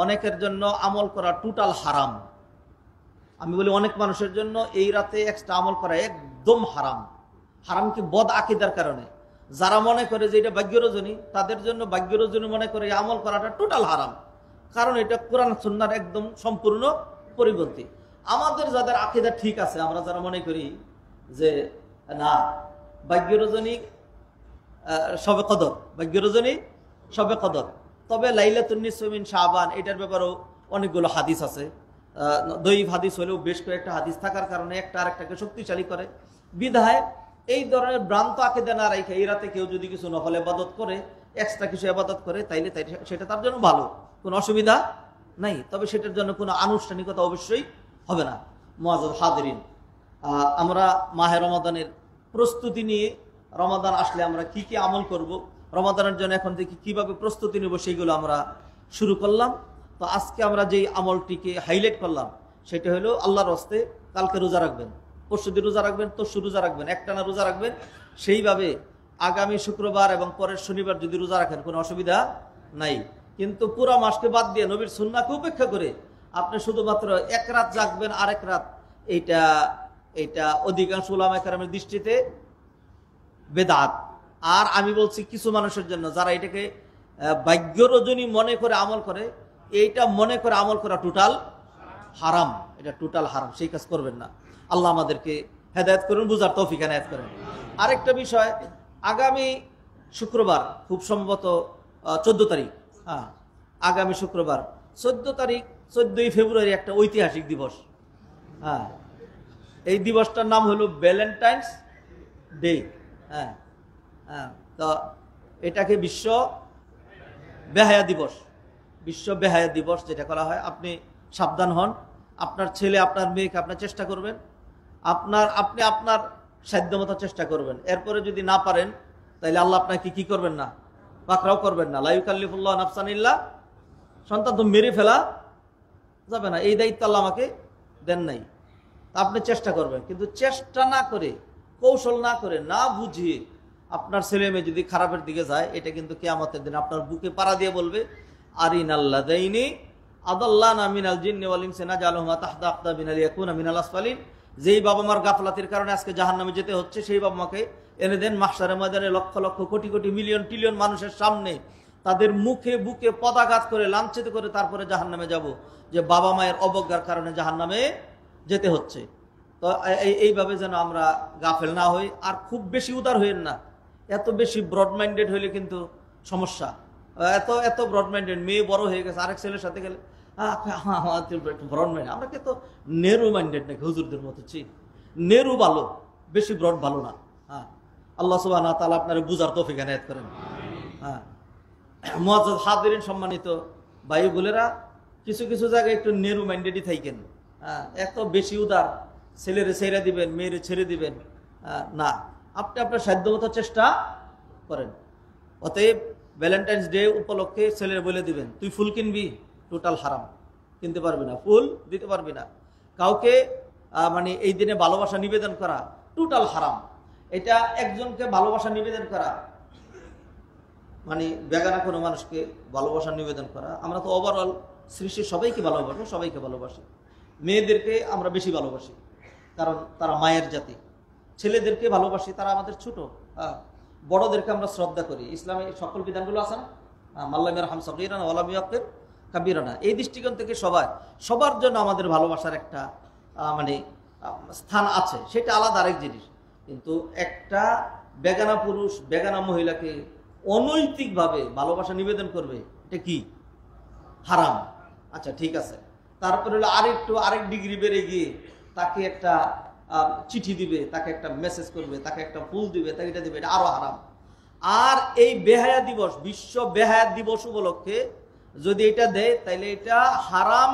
অনেকের জন্য আমল করা টোটাল হারাম। আমি বলি অনেক মানুষের জন্য এই রাতে এক্সট্রা আমল করা একদম হারাম। হারাম কি বদ আকীদার কারণে, যারা মনে করে যে এটা ভাগ্য রজনী, তাদের জন্য ভাগ্য রজনী মনে করে আমল করাটা টোটাল হারাম, কারণ এটা কোরআন সুন্নাহর একদম সম্পূর্ণ পরিপন্থী। আমাদের যাদের আকীদা ঠিক আছে, আমরা যারা মনে করি যে না ভাগ্য রজনী শবে কদর, ভাগ্য রজনী শবে কদর, তবে লাইলাতুন নিসফু মিন শাবান এটার ব্যাপারেও অনেকগুলো হাদিস আছে। দৈব হাদিস হলেও বেশ কয়েকটা হাদিস থাকার কারণে একটা আরেকটাকে শক্তিশালী করে। বিধায় এই ধরনের ভ্রান্ত আকীদা না রেখে এই রাতে কেউ যদি কিছু নফল ইবাদত করে, এক্সট্রা কিছু ইবাদত করে, তাইলে সেটা তার জন্য ভালো, কোনো অসুবিধা নাই। তবে সেটার জন্য কোনো আনুষ্ঠানিকতা অবশ্যই হবে না। মুআজ্জাজ হাদিরিন, আমরা মাহে রমাদানের প্রস্তুতি নিয়ে, রমাদান আসলে আমরা কি কি আমল করব, রমাদানের জন্য এখন থেকে কিভাবে প্রস্তুতি নেব, সেইগুলো আমরা শুরু করলাম। তো আজকে আমরা যেই আমলটিকে হাইলাইট করলাম সেটা হলো আল্লাহর হস্তে কালকে রোজা রাখবেন, পরশুদিন রোজা রাখবেন, তরশু রোজা রাখবেন, একটানা রোজা রাখবেন। সেইভাবে আগামী শুক্রবার এবং পরের শনিবার যদি রোজা রাখেন কোনো অসুবিধা নাই। কিন্তু পুরা মাসকে বাদ দিয়ে নবীর সুন্নাহকে উপেক্ষা করে আপনি শুধুমাত্র এক রাত জাগবেন আর এক রাত, এইটা অধিকাংশ উলামায়ে কেরামের দৃষ্টিতে বেদাত। আর আমি বলছি কিছু মানুষের জন্য যারা এটাকে ভাগ্য রজনী মনে করে আমল করে, এইটা মনে করে আমল করা টোটাল হারাম, এটা টোটাল হারাম, সেই কাজ করবেন না। আল্লাহ আমাদেরকে হেদায়েত করুন, বুঝার তৌফিক এনায়েত করেন। আরেকটা বিষয়, আগামী শুক্রবার খুব সম্ভবত 14 তারিখ, হ্যাঁ আগামী শুক্রবার 14 তারিখ, 14ই ফেব্রুয়ারি একটা ঐতিহাসিক দিবস। হ্যাঁ, এই দিবসটার নাম হলো ভ্যালেন্টাইন্স ডে। হ্যাঁ হ্যাঁ, তো এটাকে বিশ্ব বেহায়া দিবস, বিশ্ব বেহায়া দিবস যেটা করা হয়। আপনি সাবধান হন, আপনার ছেলে আপনার মেয়েকে আপনার চেষ্টা করবেন, আপনি আপনার সাধ্যমতো চেষ্টা করবেন। এরপরে যদি না পারেন তাহলে আল্লাহ আপনাকে কি করবেন না, পাকড়াও করবেন না। লা ইউকাল্লিফুল্লাহু নাফসান ইল্লা, সন্তান তো মেরে ফেলা যাবে না, এই দায়িত্ব আল্লাহ আমাকে দেন নাই। আপনি চেষ্টা করবেন, কিন্তু চেষ্টা না করে, কৌশল না করে, না বুঝিয়ে আপনার ছেলে মেয়ে যদি খারাপের দিকে যায়, এটা কিন্তু কিয়ামতের দিন আপনার বুকে পাড়া দিয়ে বলবে আরিনাল্লাযাইনি আদাল্লানা মিনাল জিন্নি ওয়াল ইনসি নাজআলুহুমা তাহতা আকদাবিনা লিয়াকুনা মিনাল আসফালিন। যেই বাবা মার গাফলাতির কারণে আজকে জাহান্নামে যেতে হচ্ছে, সেই বাবা মাকে এনে দেন মাহশারের ময়দানে লক্ষ লক্ষ কোটি কোটি মিলিয়ন ট্রিলিয়ন মানুষের সামনে তাদের মুখে বুকে পদাঘাত করে, লাঞ্ছিত করে তারপরে জাহান্নামে যাব, যে বাবা মায়ের অবজ্ঞার কারণে জাহান্নামে যেতে হচ্ছে। তো এইভাবে যেন আমরা গাফেল না হই। আর খুব বেশি উদার হইেন না, এত বেশি ব্রড মাইন্ডেড হইলে কিন্তু সমস্যা। এত ব্রড মাইন্ডেড, মেয়ে বড় হয়ে গেছে, আরেক ছেলের সাথে গেলে ব্রড মাইন্ডেড। আমরা কি তো নেরু মাইন্ডেড নাকি হুজুরদের মতো? নেরু ভালো, বেশি ব্রড ভালো না। হ্যাঁ, আল্লাহ সুবহানাহু ওয়া তাআলা আপনার বুঝার তৌফিক এনায়েত করেন। হ্যাঁ, মুআজ্জাজ হাদিরিন, সম্মানিত ভাই বোনেরা, কিছু কিছু জায়গায় একটু নেরু মাইন্ডেডই থাকেন। হ্যাঁ, এত বেশি উদার, ছেলেরে ছেড়ে দিবেন, মেয়েরে ছেড়ে দিবেন না, আপনি আপনার সাধ্যমতো চেষ্টা করেন। অতএব ভ্যালেন্টাইন্স ডে উপলক্ষে ছেলের বলে দিবেন, তুই ফুল কিনবি, টোটাল হারাম, কিনতে পারবি না, ফুল দিতে পারবি না। কাউকে মানে এই দিনে ভালোবাসা নিবেদন করা টোটাল হারাম। এটা একজনকে ভালোবাসা নিবেদন করা মানে বেগানা কোনো মানুষকে ভালোবাসা নিবেদন করা। আমরা তো ওভারঅল সৃষ্টির সবাইকে ভালোবাসি। মেয়েদেরকে আমরা বেশি ভালোবাসি কারণ তারা মায়ের জাতি, ছেলেদেরকে ভালোবাসি, তারা আমাদের ছোট। বড়দেরকে আমরা শ্রদ্ধা করি। ইসলামে সকল বিধানগুলো আছে না, মাল্লাম ইয়ারহাম সগীরানা ওয়া লাম ইউক্কির কাবীরানা। এই দৃষ্টিকোণ থেকে সবার জন্য আমাদের ভালোবাসার একটা মানে স্থান আছে, সেটা আলাদা আরেক জিনিস। কিন্তু একটা বেগানা পুরুষ বেগানা মহিলাকে অনৈতিকভাবে ভালোবাসা নিবেদন করবে, এটা কি? হারাম। আচ্ছা ঠিক আছে, তারপরে হলো আরেক ডিগ্রি বেড়ে গিয়ে তাকে একটা চিঠি দিবে, তাকে একটা মেসেজ করবে, তাকে একটা ফুল দিবে, তাকে এটা দিবে, এটা আরো হারাম। আর এই বেহায়া দিবস, বিশ্ব বেহায়া দিবস উপলক্ষে যদি এটা দেয় তাহলে এটা হারাম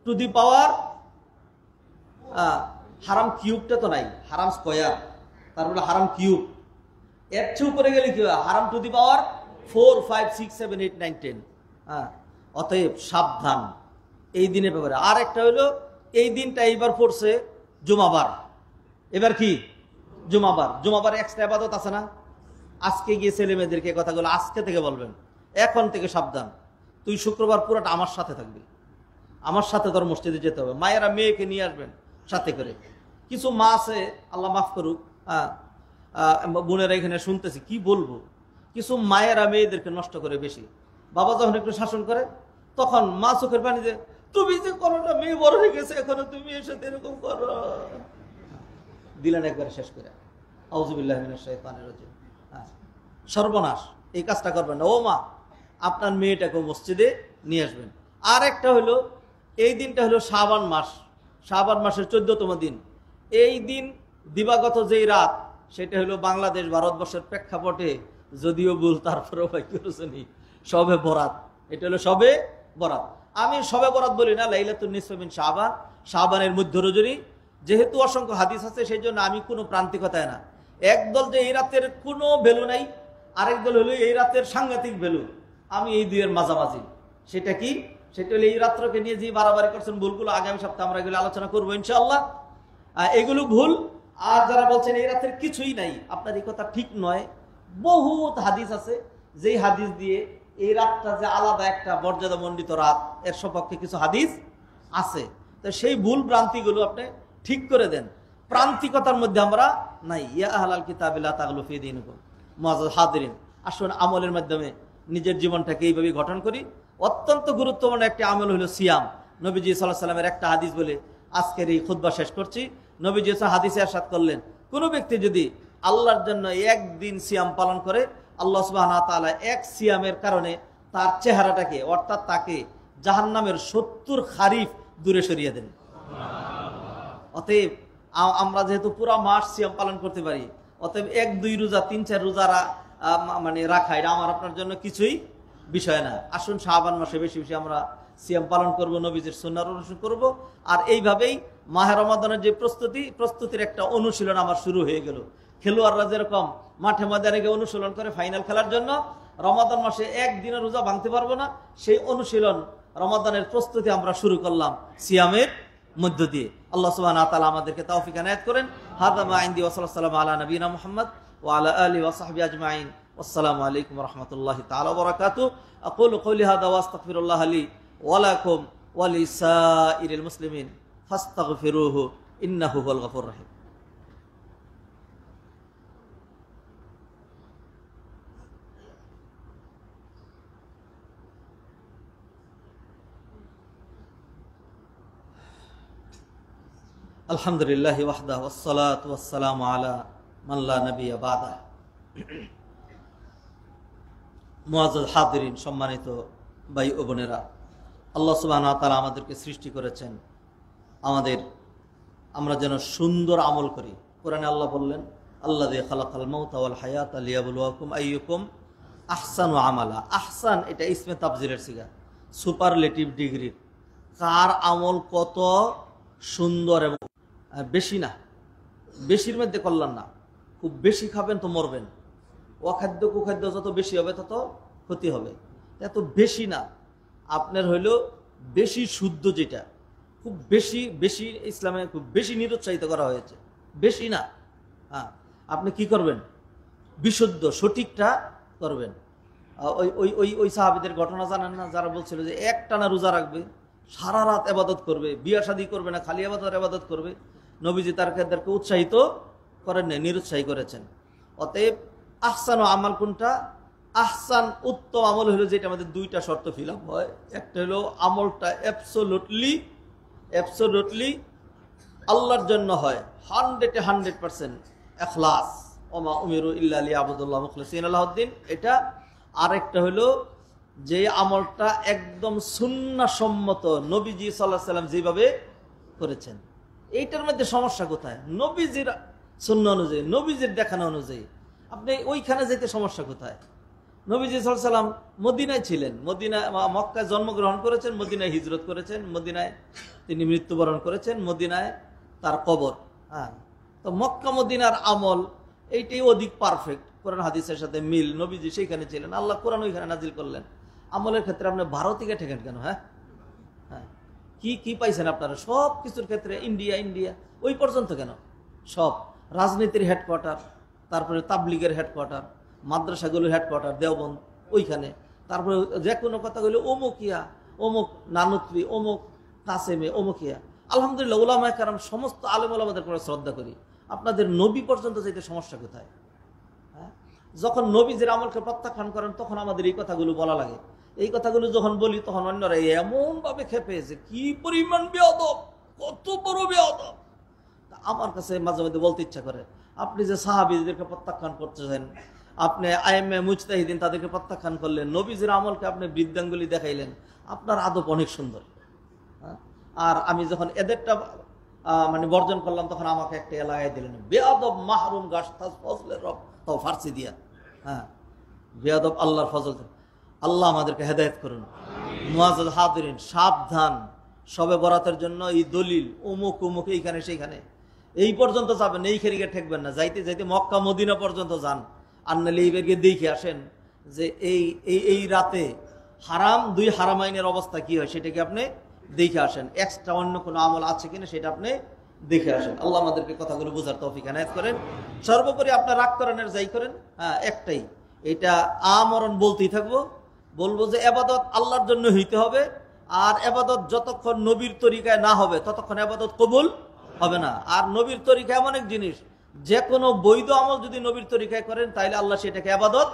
টু দি পাওয়ার, হারাম কিউবটা তো নাই, হারাম স্কয়ার, তারপরে হারাম কিউব, এর চেয়ে উপরে গেলে কি হয়, হারাম টু দি পাওয়ার 4, 5, 6, 7, 8, 9, 10। অতএব সাবধান এই দিনের ব্যাপারে। আর একটা হলো এই দিনটা এইবার পড়ছে জুমাবার, এবার কি জুমাবার, জুমাবার এক্সট্রা ইবাদত আছে না? আজকে গিয়ে ছেলে মেয়েদেরকে কথাগুলো আজকে থেকে বলবেন, এখন থেকে সাবধান, তুই শুক্রবার পুরোটা আমার সাথে থাকবি, আমার সাথে তোর মসজিদে যেতে হবে। মায়েরা মেয়েকে নিয়ে আসবেন সাথে করে। কিছু মা আছে, আল্লাহ মাফ করুক, বোনেরা এখানে শুনতেছি কি বলবো, কিছু মায়েরা মেয়েদেরকে নষ্ট করে বেশি। বাবা যখন একটু শাসন করে তখন মা চোখের পানি যে, তুমি যে করো না, মেয়ে বড় হয়ে গেছে এখনো তুমি এর সাথে এরকম করো, দিলেন একবারে শেষ করে। আউযুবিল্লাহি মিনাশ শাইতানির রাজিম। সর্বনাশ, এই কাজটা করবেন না। ও মা, আপনার মেয়েটাকে মসজিদে নিয়ে আসবেন। আর একটা হলো এই দিনটা হলো শাবান মাস, শাবান মাসের 14তম দিন। এই দিন দিবাগত যেই রাত, সেটা হলো বাংলাদেশ ভারতবর্ষের প্রেক্ষাপটে যদিও ভুল, তারপরেও ভাই কেউনি সবে বরাত, এটা হলো সবে বরাত। আমি সবে বরাত বলি না, লাইলাতুন নিসফ মিন শাবান, শাবানের মধ্য রজনী। যেহেতু অসংখ্য হাদিস আছে সেই জন্য আমি কোনো প্রান্তিকতায় না। একদল যে এই রাতের কোনো ভ্যালু নাই, আরেক দল হলো এই রাতের সাংঘাতিক ভ্যালু, আমি এই দুইয়ের মাঝামাঝি। সেটা কি? সেটা হলো এই রাত্রকে নিয়ে যে বাড়াবাড়ি করছেন ভুলগুলো, আগামী সপ্তাহে আমরা এগুলো আলোচনা করবো ইনশাআল্লাহ। এগুলো ভুল। আর যারা বলছেন এই রাতের কিছুই নাই, আপনার এই কথা ঠিক নয়। বহুত হাদিস আছে যেই হাদিস দিয়ে এই রাতটা যে আলাদা একটা মর্যাদা মণ্ডিত রাত, এর সপক্ষে কিছু হাদিস আছে। তো সেই ভুল ভ্রান্তিগুলো আপনি ঠিক করে দেন। প্রান্তিকতার মধ্যে আমরা নাই। ইয়া আহলাল কিতাবি লা তাগলু ফি দীনিকুম। মুআজ্জাজ হাদিরিন, আসুন আমলের মাধ্যমে নিজের জীবনটাকে এইভাবে গঠন করি। অত্যন্ত গুরুত্বপূর্ণ একটি আমল হলো সিয়াম। নবীজি সাল্লাল্লাহু আলাইহি সাল্লামের একটা হাদিস বলে আজকের এই খুতবা শেষ করছি। নবীজি হাদিসে ইরশাদ করলেন, কোন ব্যক্তি যদি আল্লাহর জন্য একদিন সিয়াম পালন করে, আল্লাহ সুবহানাহু ওয়া তাআলা এক সিয়ামের কারণে তার চেহারাটাকে, অর্থাৎ তাকে জাহান্নামের 70 খারিফ দূরে সরিয়ে দেন। অতএব আমরা যেহেতু পুরো মাস সিয়াম পালন করতে পারি, অতএব 1-2 রোজা 3-4 রোজা মানে রাখা এটা আমার আপনার জন্য কিছুই বিষয় না। আসুন শাবান মাসে বেশি বেশি আমরা সিয়াম পালন করব, নবীজির সুন্নাহর অনুসরণ করব। আর এইভাবেই মাহে রমাদানের যে প্রস্তুতির একটা অনুশীলন আমার শুরু হয়ে গেল। খেলোয়াড়রা যেরকম মাঠে ময়দানে গিয়ে অনুশীলন করে ফাইনাল খেলার জন্য, রমাদান মাসে একদিনের রোজা ভাঙতে পারবো না, সেই অনুশীলন রমাদানের প্রস্তুতি আমরা শুরু করলাম সিয়ামের মধ্য দিয়ে। আল্লাহ সুবহানাহু ওয়া তাআলা আমাদেরকে তৌফিক এনায়েত করেন। হাযা মা ইনদি ওয়া সাল্লাল্লাহু আলা নবিয়িনা মুহাম্মদ ওয়া আলা আলিহি ওয়া সাহবিহি আজমাইন। আসসালামু আলাইকুম ওয়া রাহমাতুল্লাহি তাআলা ওয়া বারাকাতুহু। আকুলু কওলি হাযা ওয়া আস্তাগফিরুল্লাহ লি ওয়া লাকুম ওয়া লিসাইরিল মুসলিমিন ফাস্তাগফিরুহু ইন্নাহু হুয়াল গফুরুর রহিম। আলহামদুলিল্লাহি ওয়াহদাহু ওয়াসসালাতু ওয়াসসালামু আলা মান লা নাবিয়্যা বা'দা। মুআজ্জাজ হাদিরিন, সম্মানিত ভাই ও বোনেরা, আল্লাহ সুবহানাহু ওয়া তাআলা আমাদেরকে সৃষ্টি করেছেন আমরা যেন সুন্দর আমল করি। কোরআনে আল্লাহ বললেন, আল্লাযী খালাকাল মাউতা ওয়াল হায়াতা লিয়াবলুয়াকুম আইয়ুকুম আহসানু আমালা। আহসান এটা ইসমে তাফজিলের সিগা, সুপারলেটিভ ডিগ্রি। কার আমল কত সুন্দর এবং বেশি না, বেশির মধ্যে কল্যাণ না। খুব বেশি খাবেন তো মরবেন, অখাদ্য কুখাদ্য যত বেশি হবে তত ক্ষতি হবে। এত বেশি না, আপনার হইল বেশি শুদ্ধ, যেটা খুব বেশি বেশি ইসলামে খুব বেশি নিরুৎসাহিত করা হয়েছে, বেশি না। আপনি কি করবেন? বিশুদ্ধ সঠিকটা করবেন। ওই ওই ওই ওই সাহাবীদের ঘটনা জানেন না, যারা বলছিল যে একটানা রোজা রাখবে, সারা রাত ইবাদত করবে, বিয়া শাদী করবে না, খালি ইবাদত করবে। নবীজি তাদেরকে উৎসাহিত করেন না, নিরুৎসাহী করেছেন। অতএব আহসান ও আমাল কোনটা? আহসান উত্তম আমল হলো যেটা আমাদের দুইটা শর্ত ফিল আপ হয়। একটা হলো আমলটা অ্যাবসোলুটলি আল্লাহর জন্য হয়, 100% ইখলাস, ওমা উমিরু ইল্লা লিয়াবুদুল্লাহ মুখলিসিনা লাহুদ্দিন, এটা। আরেকটা হলো যে আমলটা একদম সুন্নাহ সম্মত, নবীজি সাল্লাল্লাহু আলাইহি সাল্লাম যেভাবে করেছেন। এইটার মধ্যে সমস্যা কোথায়? নবীজির সুন্নাহ অনুযায়ী, নবীজির দেখানো অনুযায়ী আপনি ওইখানে যেতে সমস্যা কোথায়? নবীজি সাল্লাল্লাহু আলাইহি সাল্লাম মদিনায় ছিলেন, মক্কায় জন্মগ্রহণ করেছেন, মদিনায় হিজরত করেছেন, মদিনায় তিনি মৃত্যুবরণ করেছেন, মদিনায় তার কবর। হ্যাঁ, তো মক্কা মদিনার আমল এইটাই অধিক পারফেক্ট, কোরআন হাদিসের সাথে মিল। নবীজি সেইখানে ছিলেন, আল্লাহ কোরআন ওইখানে নাজিল করলেন। আমলের ক্ষেত্রে আপনি ভারতীকে ঠেকেন কেন? হ্যাঁ হ্যাঁ, কি কি পাইছেন আপনারা? সব কিছুর ক্ষেত্রে ইন্ডিয়া ইন্ডিয়া ওই পর্যন্ত কেন? সব রাজনীতির হেডকোয়ার্টার, তারপরে তাবলিগের হেডকোয়ার্টার, মাদ্রাসাগুলোর হেডকোয়ার্টার দেওবন্দ ওইখানে, তারপরে যে কোনো কথাগুলো অমুকিয়া, অমুক নানুত্রী, অমুক কাসেমে, অমুকিয়া। আলহামদুলিল্লাহ, উলামায়ে কেরাম সমস্ত আলেম ওলামাদের করে শ্রদ্ধা করি। আপনাদের নবী পর্যন্ত যেতে সমস্যা কোথায়? হ্যাঁ, যখন নবীদের আমলকে প্রত্যাখ্যান করেন তখন আমাদের এই কথাগুলো বলা লাগে। এই কথাগুলো যখন বলি তখন অন্যরা এমন ভাবে খেপেছে, কি পরিমাণ বেয়াদব, কত বড় বেয়াদব। আমার কাছে মাঝে মধ্যে বলতে ইচ্ছা করে, আপনি যে সাহাবীদেরকে প্রত্যাখ্যান করতেছেন, আপনি আইএমএ মুজতাহিদিন তাদেরকে প্রত্যাখ্যান করলেন, নবীজির আমলকে আপনি বৃদ্ধাঙ্গুলি দেখাইলেন, আপনার আদব অনেক সুন্দর। আর আমি যখন এদেরটা মানে বর্জন করলাম তখন আমাকে একটা এলাকায় দিলেন, বেয়াদব মাহরুম গাছতাস ফজলের রব, তাও ফার্সি দিয়া। হ্যাঁ, বেয়াদব আল্লাহর ফজল। আল্লাহ আমাদেরকে হেদায়েত করুন। মুআজ্জাজ হাদিরিন, সাবধান, শবে বরাতের জন্য এই দলিল অমুক অমুক এইখানে সেইখানে এই পর্যন্ত যাবেন, এই খেরিকে ঠেকবেন না। যাইতে যাইতে মক্কা মদিনা পর্যন্ত যান, আর নাহলে এইবারকে দেখে আসেন যে এই রাতে হারাম দুই হারামাইনের অবস্থা কি হয়, সেটাকে আপনি দেখে আসেন। এক্সট্রা অন্য কোনো আমল আছে কিনা সেটা আপনি দেখে আসেন। আল্লাহ আমাদেরকে কথাগুলো বোঝার তৌফিক এনায়েত করেন। সর্বোপরি আপনার রাগ করেন আর যাই করেন, হ্যাঁ একটাই, এটা আমরণ বলতেই থাকবো, বলবো যে এবাদত আল্লাহর জন্য হইতে হবে। আর এবাদত যতক্ষণ নবীর তরিকায় না হবে ততক্ষণ এবাদত কবুল হবে না। আর নবীর তরিকা এমন এক জিনিস, যে কোনো বৈধ আমল যদি নবীর তরিকায় করেন তাইলে আল্লাহ সেটাকে এবাদত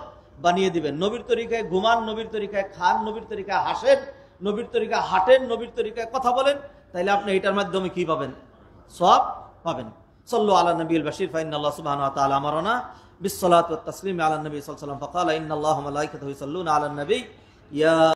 বানিয়ে দিবেন। নবীর তরিকায় ঘুমান, নবীর তরিকায় খান, নবীর তরিকায় হাসেন, নবীর তরিকায় হাঁটেন, নবীর তরিকায় কথা বলেন, তাইলে আপনি এটার মাধ্যমে কি পাবেন? সওয়াব পাবেন। সাল্লু আলা নবিয়িল বাশির ফাইন্নাল্লাহ সুবহানাহু ওয়া তাআলা আমারানা বিসসালাতি ওয়াত তাসলিমি আলা নবী সাল্লাল্লাহু আলাইহি ওয়া সাল্লাম ফাকালা ইন্নাল্লাহা ওয়া মালাইকাতাহু ইউসাল্লুনা আলান নবী ইয়া